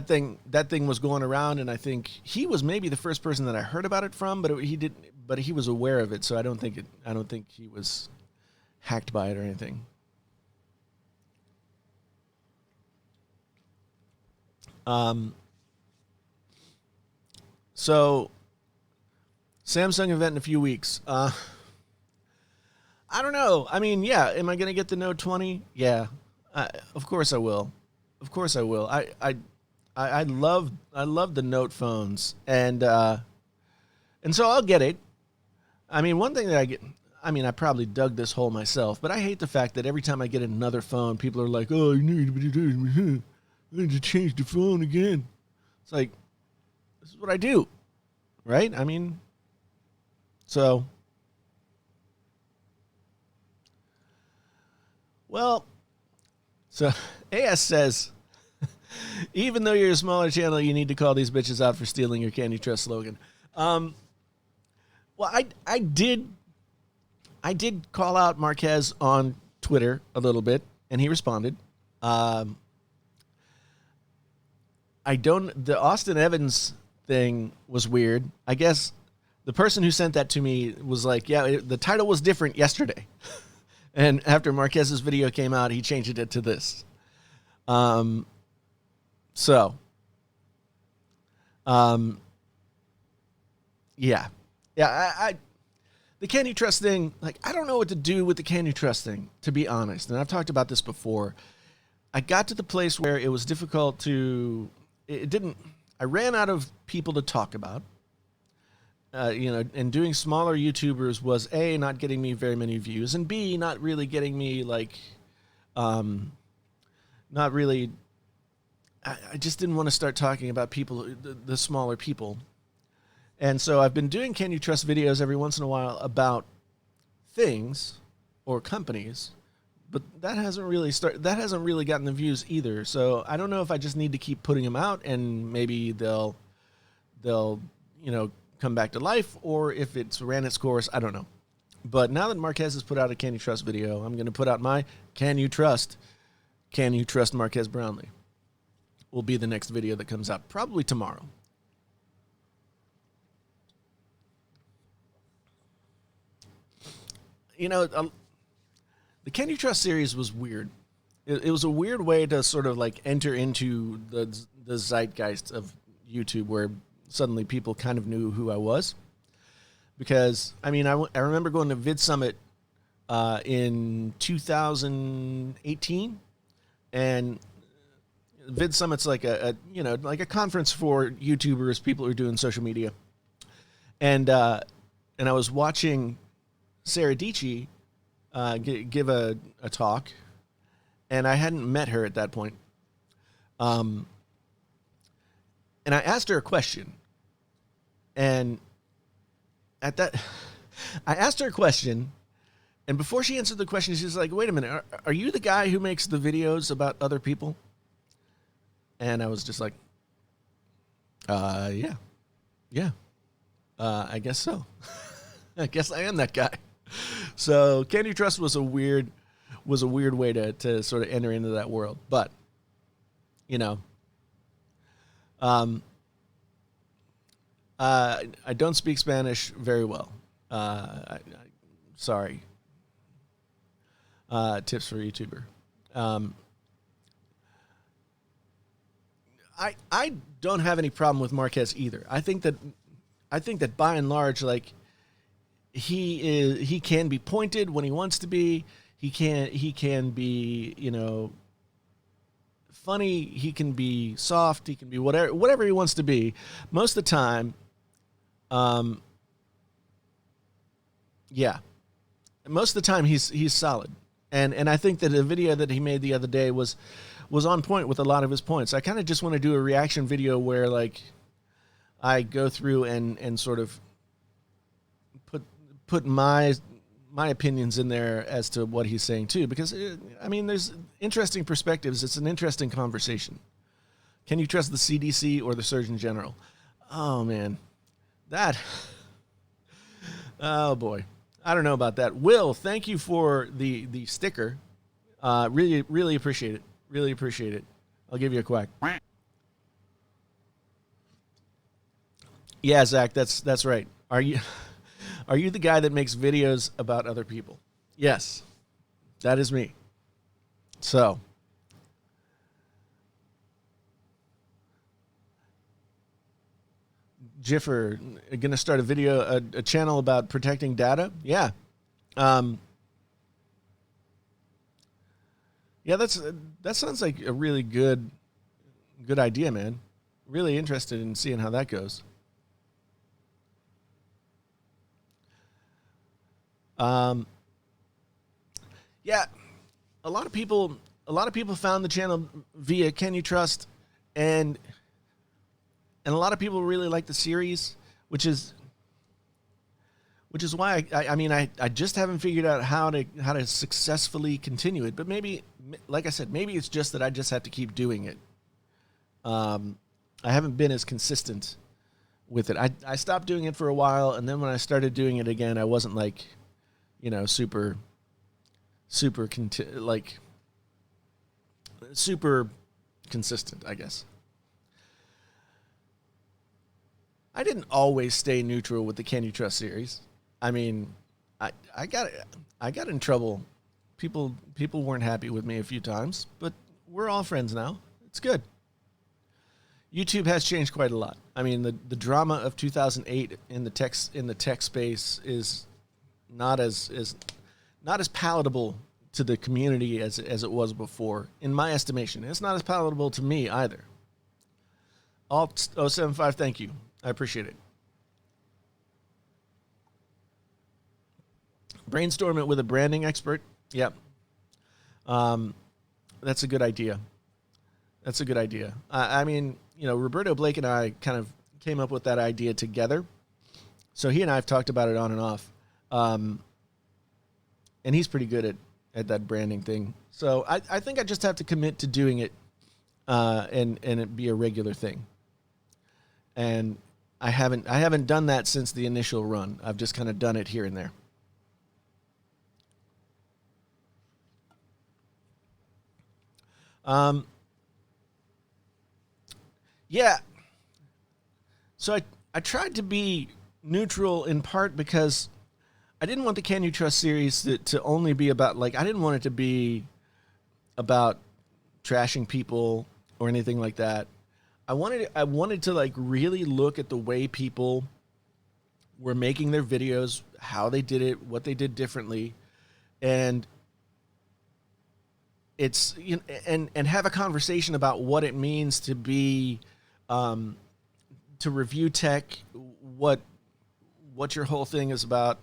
thing was going around, and I think he was maybe the first person that I heard about it from, but he was aware of it, so I don't think he was hacked by it or anything. So Samsung event in a few weeks. I don't know. I mean, yeah. Am I going to get the Note 20? Yeah. Of course I will. Of course I will. I love the Note phones, and so I'll get it. I mean, one thing that I probably dug this hole myself, but I hate the fact that every time I get another phone, people are like, "Oh, you need to change the phone again." It's like, this is what I do, right? I mean, so. Well, so AS says, even though you're a smaller channel, you need to call these bitches out for stealing your Can You Trust slogan. Well, I did call out Marquez on Twitter a little bit, and he responded. The Austin Evans thing was weird. I guess the person who sent that to me was like, yeah, the title was different yesterday. And after Marquez's video came out, he changed it to this. Yeah. The Can You Trust thing, like, I don't know what to do with the Can You Trust thing, to be honest. And I've talked about this before. I got to the place where it was difficult I ran out of people to talk about. And doing smaller YouTubers was A, not getting me very many views, and B, not really getting me I just didn't want to start talking about people, the smaller people. And so I've been doing Can You Trust videos every once in a while about things or companies, but that hasn't really gotten the views either. So I don't know if I just need to keep putting them out and maybe they'll come back to life, or if it's ran its course, I don't know. But now that Marquez has put out a Can You Trust video, I'm going to put out my Can You Trust Marquez Brownlee. Will be the next video that comes out probably tomorrow. The Can You Trust series was weird. It was a weird way to sort of like enter into the zeitgeist of YouTube, where suddenly people kind of knew who I was. Because, I remember going to Vid Summit in 2018, and Vid Summit's like a conference for YouTubers, people who are doing social media. And I was watching Sarah Dietschy give a talk, and I hadn't met her at that point. And I asked her a question. And I asked her a question, and before she answered the question, she was like, wait a minute, are you the guy who makes the videos about other people? And I was just like, yeah. I guess so. I guess I am that guy. So Can You Trust was a weird way to sort of enter into that world. But, I don't speak Spanish very well. Sorry. Tips for a YouTuber. I don't have any problem with Marquez either. I think that by and large, like, he can be pointed when he wants to be. He can be, funny, he can be soft, he can be whatever he wants to be. Most of the time, yeah, most of the time he's solid. And I think that the video that he made the other day was on point with a lot of his points. I kind of just want to do a reaction video where like I go through and sort of put my opinions in there as to what he's saying too, because there's interesting perspectives. It's an interesting conversation. Can you trust the CDC or the Surgeon General? Oh man, oh boy. I don't know about that. Will, thank you for the sticker. Really appreciate it. Really appreciate it. I'll give you a quack. Yeah, Zach, that's right. Are you the guy that makes videos about other people? Yes, that is me. So, Jiffer, going to start a channel about protecting data? Yeah. Yeah, that sounds like a really good idea, man. Really interested in seeing how that goes. Yeah, a lot of people found the channel via Can You Trust, and a lot of people really like the series, which is why I just haven't figured out how to successfully continue it. But maybe, like I said, maybe it's just that I just have to keep doing it. I haven't been as consistent with it. I stopped doing it for a while, and then when I started doing it again, I wasn't like, super consistent, I guess. I didn't always stay neutral with the Can You Trust series. I mean, I got in trouble. People weren't happy with me a few times, but we're all friends now. It's good. YouTube has changed quite a lot. I mean, the drama of 2008 in the tech space is not as palatable to the community as it was before, in my estimation. It's not as palatable to me either. Alt 075, thank you. I appreciate it. Brainstorm it with a branding expert. Yep. That's a good idea. That's a good idea. I mean, Roberto Blake and I kind of came up with that idea together. So he and I have talked about it on and off. And he's pretty good at that branding thing. So I think I just have to commit to doing it and it be a regular thing. And I haven't done that since the initial run. I've just kind of done it here and there. Yeah. So I tried to be neutral in part because I didn't want the Can You Trust series to only be about, like, I didn't want it to be about trashing people or anything like that. I wanted to like really look at the way people were making their videos, how they did it, what they did differently, and it's and have a conversation about what it means to be to review tech, what your whole thing is about.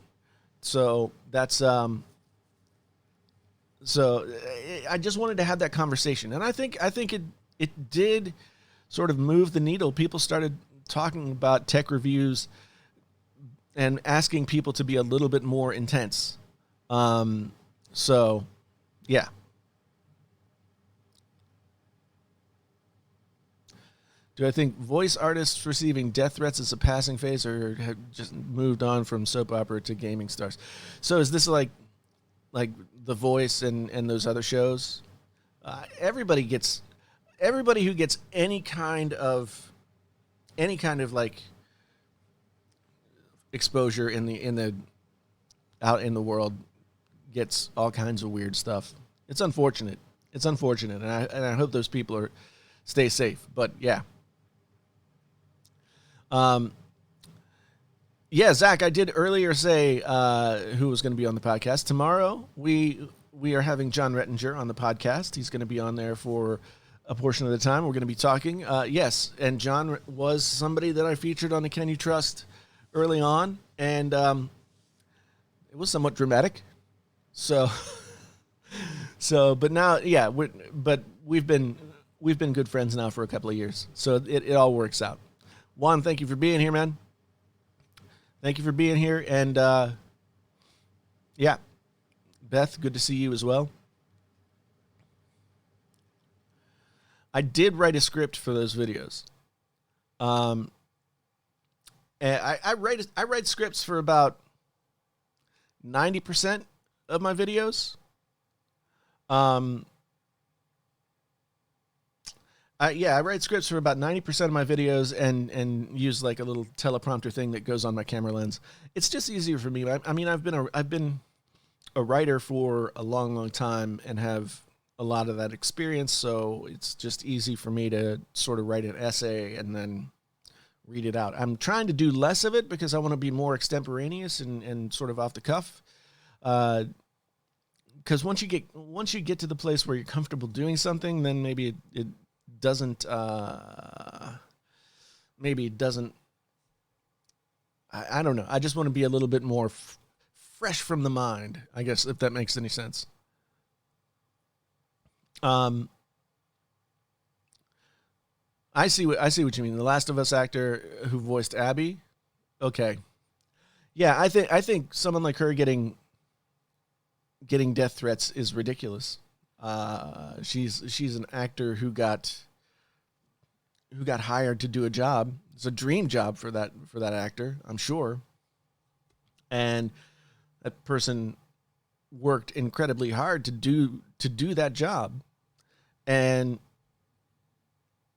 So that's so I just wanted to have that conversation, and I think it did sort of move the needle. People started talking about tech reviews and asking people to be a little bit more intense. So, yeah. Do I think voice artists receiving death threats is a passing phase, or have just moved on from soap opera to gaming stars? So is this like The Voice and those other shows? Everybody who gets any kind of like exposure in the out in the world gets all kinds of weird stuff. It's unfortunate. And I hope those people stay safe. But yeah. Yeah, Zach, I did earlier say who was going to be on the podcast. Tomorrow we are having John Rettinger on the podcast. He's going to be on there for a portion of the time. We're going to be talking. Yes, and John was somebody that I featured on the Can You Trust early on, and it was somewhat dramatic. So, but now, yeah, we've been good friends now for a couple of years, so it all works out. Juan, thank you for being here, man. Thank you for being here, and yeah, Beth, good to see you as well. I did write a script for those videos. And I write scripts for about 90% of my videos. I write scripts for about 90% of my videos and use like a little teleprompter thing that goes on my camera lens. It's just easier for me. I mean, I've been a writer for a long, long time and have a lot of that experience, so it's just easy for me to sort of write an essay and then read it out. I'm trying to do less of it because I want to be more extemporaneous and sort of off the cuff. Because once you get to the place where you're comfortable doing something, then maybe it doesn't. Maybe it doesn't. I don't know. I just want to be a little bit more fresh from the mind, I guess, if that makes any sense. I see what you mean. The Last of Us actor who voiced Abby. Okay. Yeah, I think someone like her getting death threats is ridiculous. She's an actor who got hired to do a job. It's a dream job for that actor, I'm sure. And that person worked incredibly hard to do that job. And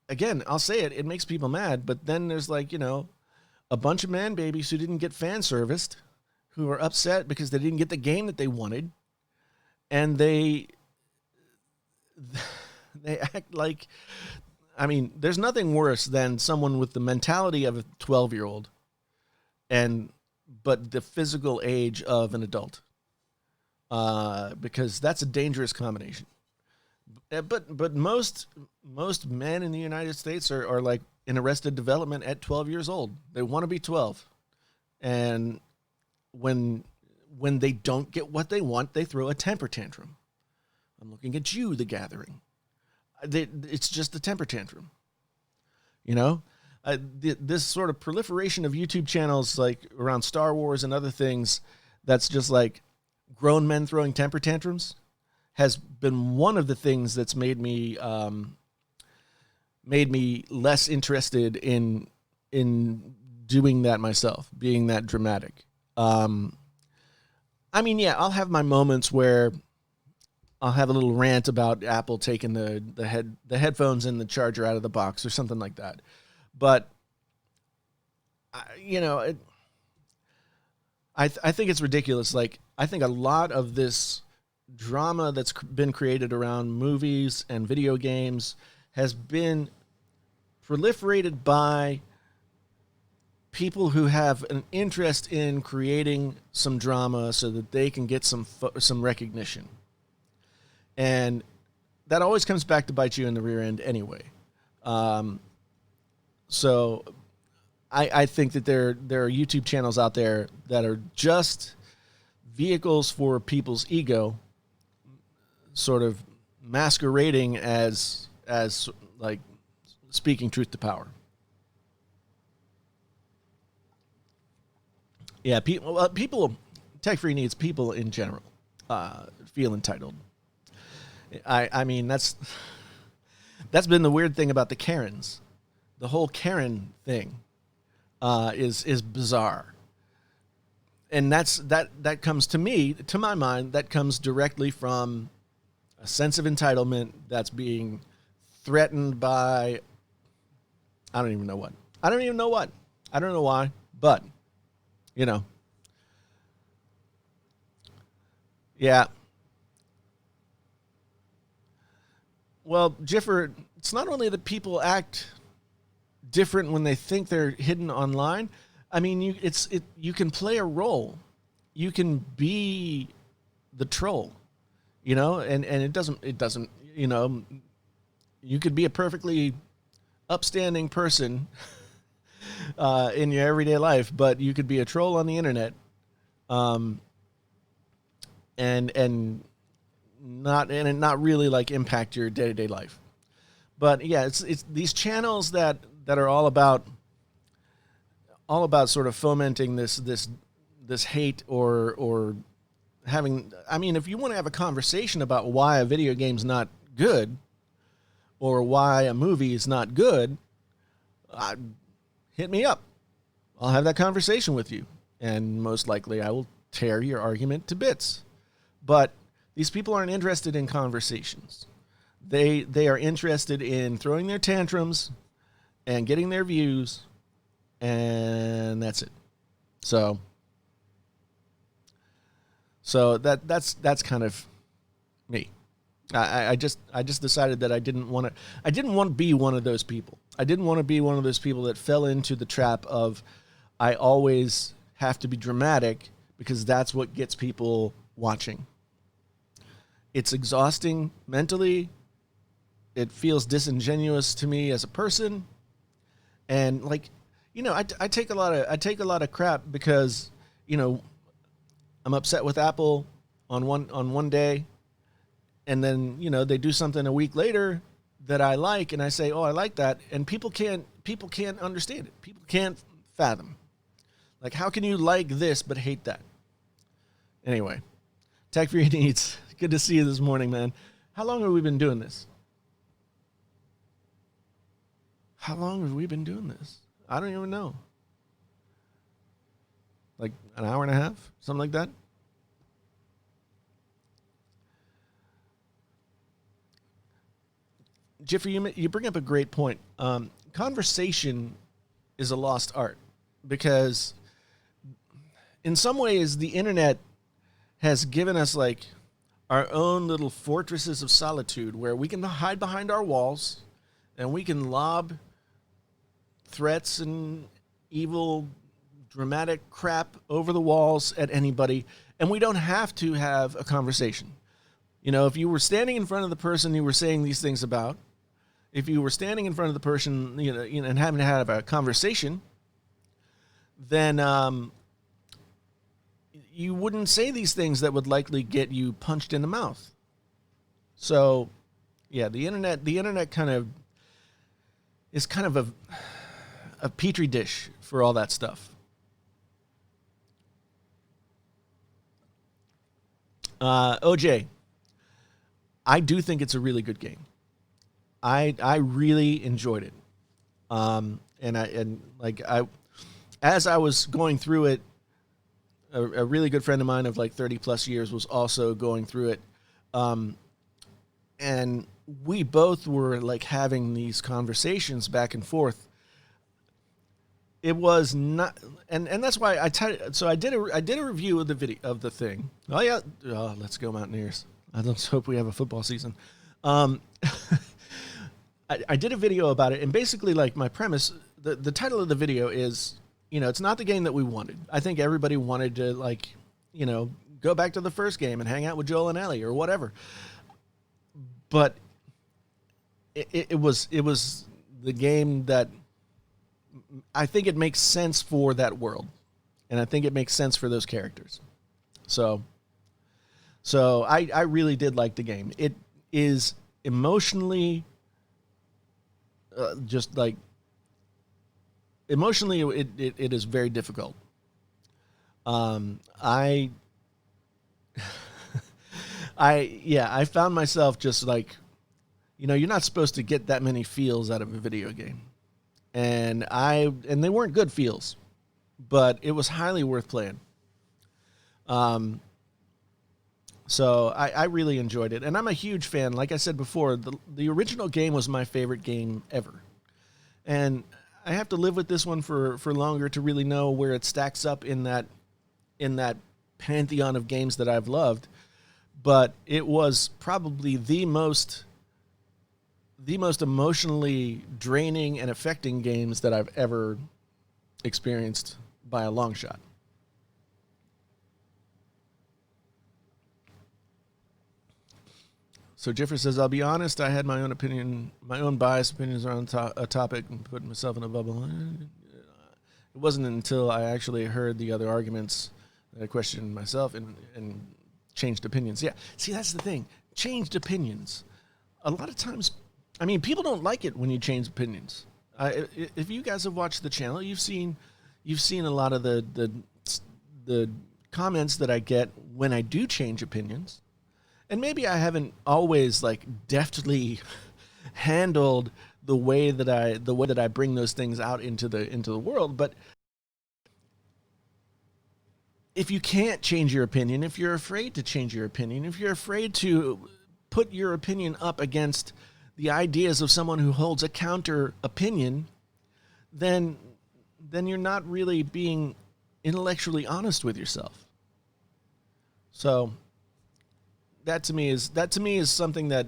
again, I'll say it makes people mad, but then there's like, a bunch of man babies who didn't get fan serviced, who are upset because they didn't get the game that they wanted. And they act like, I mean, there's nothing worse than someone with the mentality of a 12-year-old but the physical age of an adult. Because that's a dangerous combination. But most men in the United States are like in Arrested Development at 12 years old. They want to be 12. And when they don't get what they want, they throw a temper tantrum. I'm looking at you, The Gathering. It's just a temper tantrum. This sort of proliferation of YouTube channels like around Star Wars and other things that's just like grown men throwing temper tantrums has been one of the things that's made me less interested in doing that myself, being that dramatic. I mean, yeah, I'll have my moments where I'll have a little rant about Apple taking the headphones and the charger out of the box or something like that. But I think it's ridiculous. Like, I think a lot of this drama that's been created around movies and video games has been proliferated by people who have an interest in creating some drama so that they can get some recognition. And that always comes back to bite you in the rear end anyway. So I think that there are YouTube channels out there that are just vehicles for people's ego, sort of masquerading as like speaking truth to power. Yeah, people, Tech Free needs people in general feel entitled. I mean, that's been the weird thing about the Karens. The whole Karen thing is bizarre. And that comes to my mind, that comes directly from a sense of entitlement that's being threatened by, I don't even know what. I don't know why, but, yeah. Well, Jiffer, it's not only that people act different when they think they're hidden online. I mean, you can play a role. You can be the troll, and it doesn't, You could be a perfectly upstanding person in your everyday life, but you could be a troll on the internet, um, and not really like impact your day to day life. But yeah, it's these channels that are all about sort of fomenting this hate or having. I mean, if you want to have a conversation about why a video game's not good or why a movie is not good, uh, hit me up. I'll have that conversation with you, and most likely I will tear your argument to bits. But these people aren't interested in conversations. They are interested in throwing their tantrums and getting their views, and that's it. So that's kind of me. I just decided that I didn't want to be one of those people. I didn't want to be one of those people that fell into the trap of I always have to be dramatic because that's what gets people watching. It's exhausting mentally. It feels disingenuous to me as a person, and like, I take a lot of crap because, I'm upset with Apple on one day, and then they do something a week later that I like, and I say, oh, I like that, and people can't understand it. People can't fathom, like, how can you like this but hate that? Anyway, Tech for Your Needs. Good to see you this morning, man. How long have we been doing this? How long have we been doing this? I don't even know. Like an hour and a half? Something like that? Jeffrey, you bring up a great point. Conversation is a lost art because in some ways the internet has given us like our own little fortresses of solitude where we can hide behind our walls and we can lob threats and evil, dramatic crap over the walls at anybody, and we don't have to have a conversation. If you were standing in front of the person you were saying these things about, if you were standing in front of the person, and having to have a conversation, then you wouldn't say these things that would likely get you punched in the mouth. So, yeah, the internet kind of is kind of a petri dish for all that stuff. OJ, I do think it's a really good game. I really enjoyed it. As I was going through it, a really good friend of mine of like 30 plus years was also going through it. And we both were like having these conversations back and forth. It was not, and that's why I did a review of the video of the thing. Oh yeah, let's go Mountaineers. Let's hope we have a football season. I did a video about it, and basically, like, my premise, the title of the video is, it's not the game that we wanted. I think everybody wanted to, like, go back to the first game and hang out with Joel and Ellie or whatever. But it was the game that I think it makes sense for that world, and I think it makes sense for those characters. So I really did like the game. It is emotionally. Emotionally, it is very difficult. I found myself just like, you're not supposed to get that many feels out of a video game, and they weren't good feels, but it was highly worth playing. So I really enjoyed it, and I'm a huge fan. Like I said before, the original game was my favorite game ever, and I have to live with this one for longer to really know where it stacks up in that pantheon of games that I've loved. But it was probably the most emotionally draining and affecting games that I've ever experienced by a long shot. So Jeffrey says, I'll be honest, I had my own opinion, my own biased opinions around a topic and put myself in a bubble. It wasn't until I actually heard the other arguments that I questioned myself and changed opinions. Yeah, see, that's the thing. Changed opinions. A lot of times, I mean, people don't like it when you change opinions. If you guys have watched the channel, you've seen a lot of the comments that I get when I do change opinions. And maybe I haven't always like deftly handled the way that I bring those things out into the world, but if you can't change your opinion, if you're afraid to change your opinion, if you're afraid to put your opinion up against the ideas of someone who holds a counter opinion, then you're not really being intellectually honest with yourself. So that to me is something that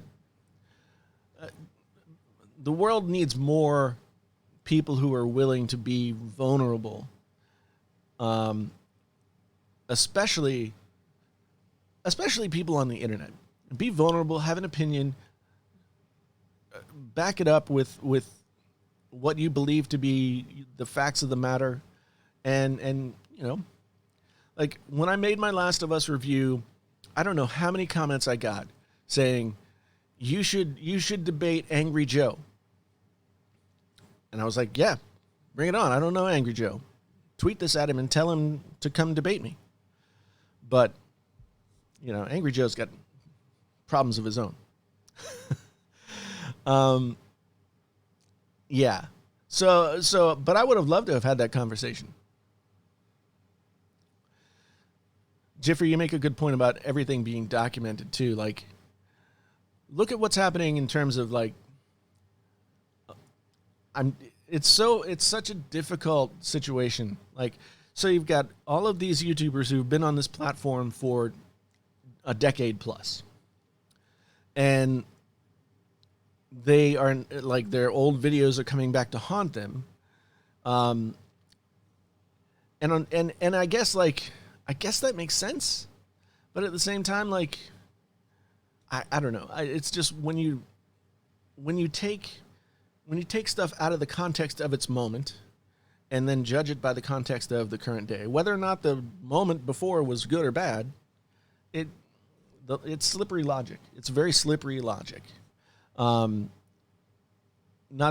the world needs more people who are willing to be vulnerable, especially people on the internet. Be vulnerable, have an opinion, back it up with what you believe to be the facts of the matter, and you know, like when I made my Last of Us review, I don't know how many comments I got saying you should debate Angry Joe. And I was like, yeah, bring it on. I don't know Angry Joe. Tweet this at him and tell him to come debate me. But, you know, Angry Joe's got problems of his own. Yeah. So, but I would have loved to have had that conversation. Jeffrey, you make a good point about everything being documented too. Like, look at what's happening in terms of like, it's such a difficult situation. Like, so you've got all of these YouTubers who've been on this platform for a decade plus, and they are like, their old videos are coming back to haunt them. And I guess that makes sense, but at the same time, like, I don't know. It's just when you take stuff out of the context of its moment and then judge it by the context of the current day, whether or not the moment before was good or bad, it's slippery logic. It's very slippery logic. Not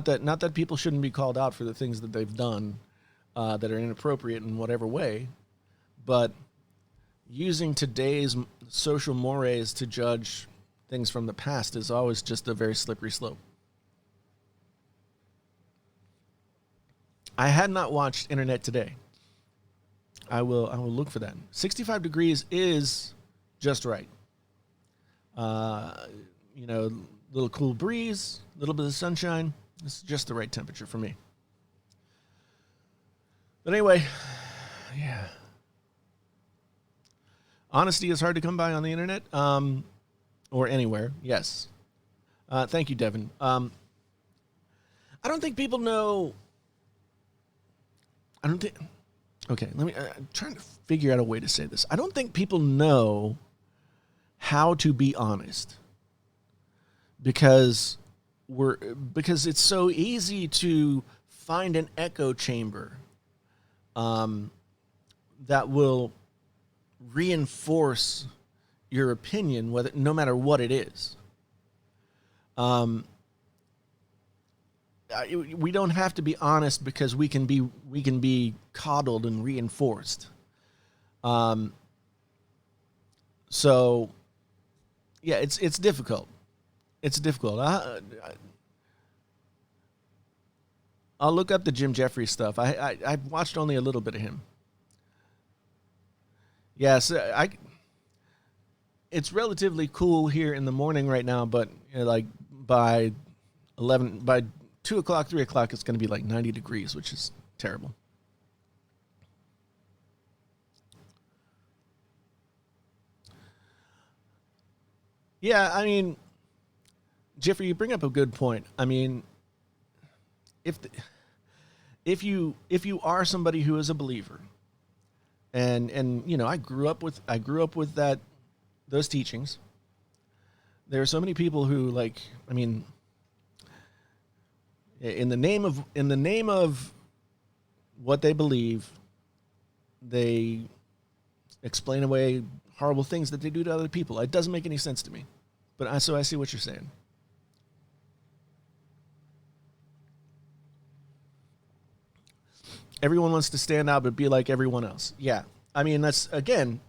that people shouldn't be called out for the things that they've done that are inappropriate in whatever way, but using today's social mores to judge things from the past is always just a very slippery slope. I had not watched Internet Today. I will look for that. 65 degrees is just right. You know, little cool breeze, a little bit of sunshine. It's just the right temperature for me. But anyway, yeah. Honesty is hard to come by on the internet, or anywhere. Yes. Thank you, Devin. I don't think people know. Okay, I'm trying to figure out a way to say this. I don't think people know how to be honest because it's so easy to find an echo chamber that will reinforce your opinion, no matter what it is. We don't have to be honest because we can be coddled and reinforced. So yeah, it's difficult. It's difficult. I'll look up the Jim Jeffries stuff. I've watched only a little bit of him. Yes, it's relatively cool here in the morning right now, but you know, like by 2 o'clock, 3 o'clock, it's going to be like 90 degrees, which is terrible. Yeah, I mean, Jeffrey, you bring up a good point. I mean, if you are somebody who is a believer, and you know, I grew up with those teachings, There are so many people who, like, I mean, in the name of what they believe, they explain away horrible things that they do to other people. It doesn't make any sense to me. But so I see what you're saying. Everyone wants to stand out but be like everyone else. Yeah. I mean, that's, again,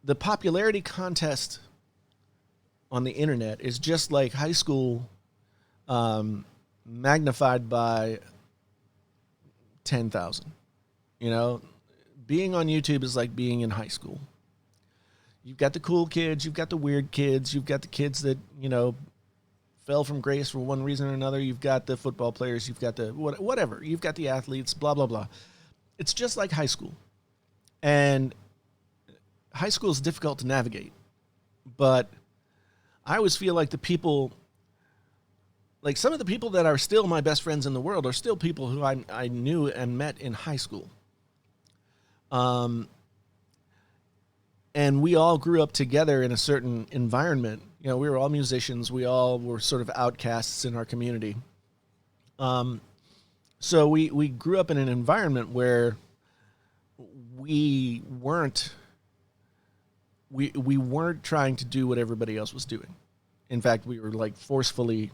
the popularity contest on the internet is just like high school magnified by 10,000. You know, being on YouTube is like being in high school. You've got the cool kids, you've got the weird kids, you've got the kids that, you know, fell from grace for one reason or another. You've got the football players, you've got the whatever. You've got the athletes, blah, blah, blah. It's just like high school. And high school is difficult to navigate. But I always feel like the people, like some of the people that are still my best friends in the world are still people who I knew and met in high school. And we all grew up together in a certain environment. You know, we were all musicians. We all were sort of outcasts in our community. So we grew up in an environment where we weren't trying to do what everybody else was doing. In fact, we were like forcefully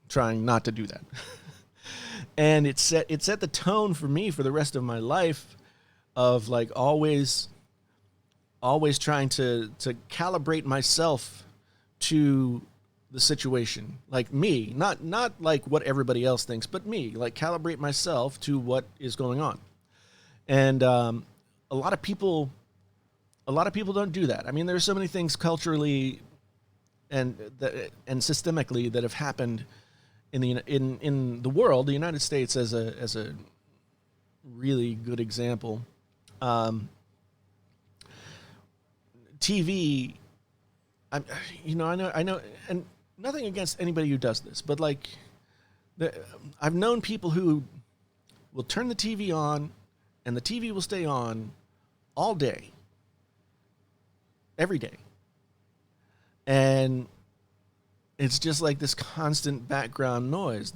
trying not to do that. And it set the tone for me for the rest of my life of like always trying to calibrate myself to the situation. Like me, not like what everybody else thinks, but me, like calibrate myself to what is going on. And a lot of people don't do that. I mean, there's so many things culturally and systemically that have happened in the world. The United States as a really good example. TV, I know, and nothing against anybody who does this, but like, I've known people who will turn the TV on, and the TV will stay on all day, every day, and it's just like this constant background noise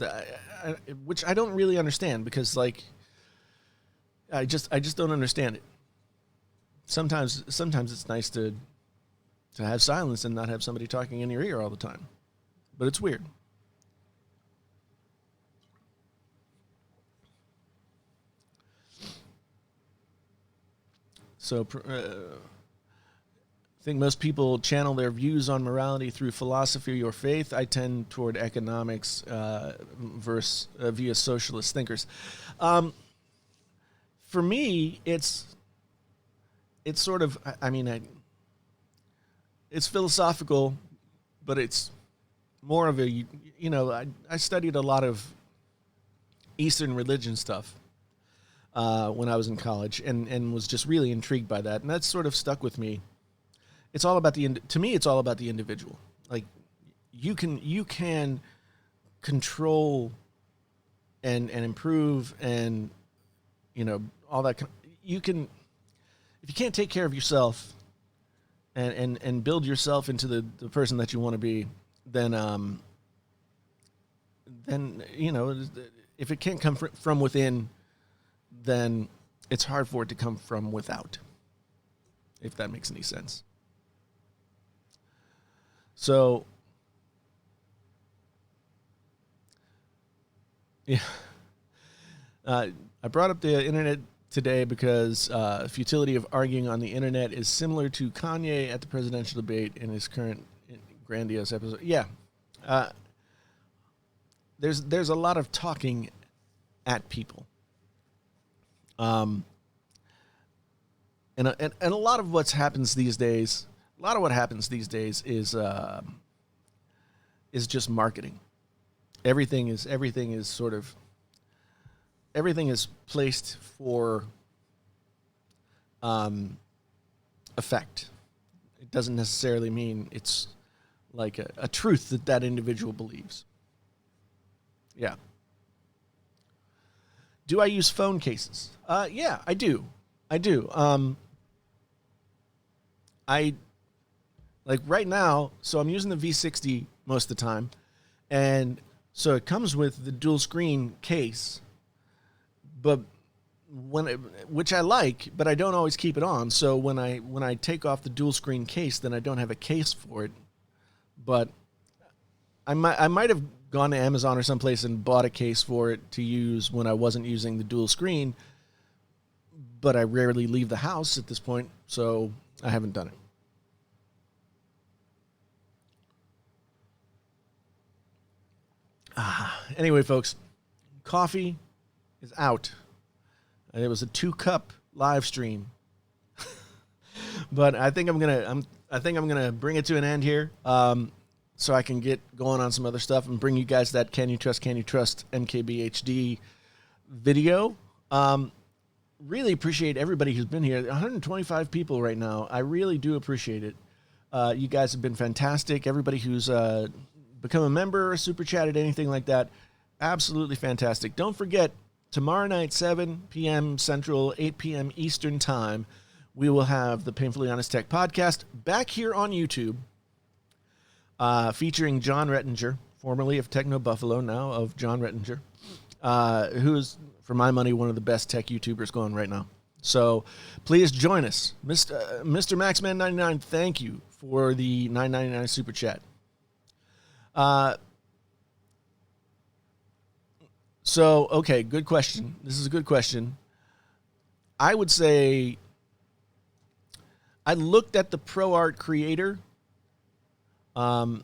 which I don't really understand, because like, I just don't understand it. Sometimes it's nice to have silence and not have somebody talking in your ear all the time. But it's weird. So I think most people channel their views on morality through philosophy or faith. I tend toward economics via socialist thinkers. For me, it's sort of, I mean, it's philosophical, but it's more of a, you know, I studied a lot of Eastern religion stuff when I was in college, and was just really intrigued by that. And that's sort of stuck with me. It's all about to me, it's all about the individual. Like, you can control and improve and, you know, all that. You can, if you can't take care of yourself and build yourself into the person that you want to be, then you know, if it can't come from within, then it's hard for it to come from without, if that makes any sense. So, yeah, I brought up the internet today because futility of arguing on the internet is similar to Kanye at the presidential debate in his current grandiose episode. Yeah. There's a lot of talking at people. And a lot of what happens these days is just marketing. Everything is placed for effect. It doesn't necessarily mean it's like a truth that individual believes. Yeah. Do I use phone cases? Yeah, I do. Like right now, so I'm using the V60 most of the time, and so it comes with the dual screen case, but which I like, but I don't always keep it on. So when I take off the dual screen case, then I don't have a case for it. But I might have gone to Amazon or someplace and bought a case for it to use when I wasn't using the dual screen. But I rarely leave the house at this point, so I haven't done it. Anyway, folks, coffee is out. It was a 2-cup live stream, but I think I'm gonna bring it to an end here, so I can get going on some other stuff and bring you guys that Can You Trust MKBHD video. Really appreciate everybody who's been here. 125 people right now. I really do appreciate it. You guys have been fantastic. Everybody who's become a member, super chatted, anything like that, absolutely fantastic. Don't forget, tomorrow night, 7 p.m. Central, 8 p.m. Eastern Time, we will have the Painfully Honest Tech podcast back here on YouTube, featuring John Rettinger, formerly of Techno Buffalo, now of John Rettinger, who is, for my money, one of the best tech YouTubers going right now. So please join us. Mr. Maxman99, thank you for the $9.99 super chat. Okay, good question. This is a good question. I would say I looked at the ProArt Creator, and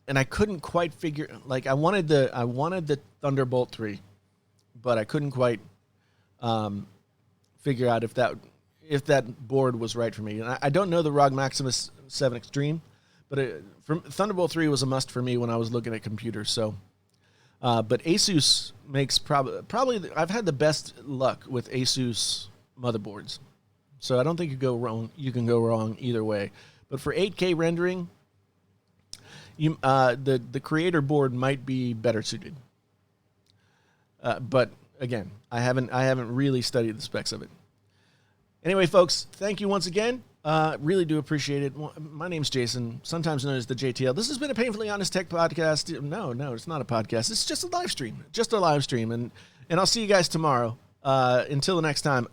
I couldn't quite figure, like, I wanted the Thunderbolt 3, but I couldn't quite figure out if that board was right for me. And I don't know the ROG Maximus 7 Extreme, but Thunderbolt 3 was a must for me when I was looking at computers. So, but Asus makes probably I've had the best luck with Asus motherboards, so I don't think you can go wrong either way. But for 8K rendering, the Creator board might be better suited. But again, I haven't really studied the specs of it. Anyway, folks, thank you once again. Really do appreciate it. My name's Jason, sometimes known as the JTL. This has been a Painfully Honest Tech podcast. No, it's not a podcast. It's just a live stream. And I'll see you guys tomorrow. Until the next time.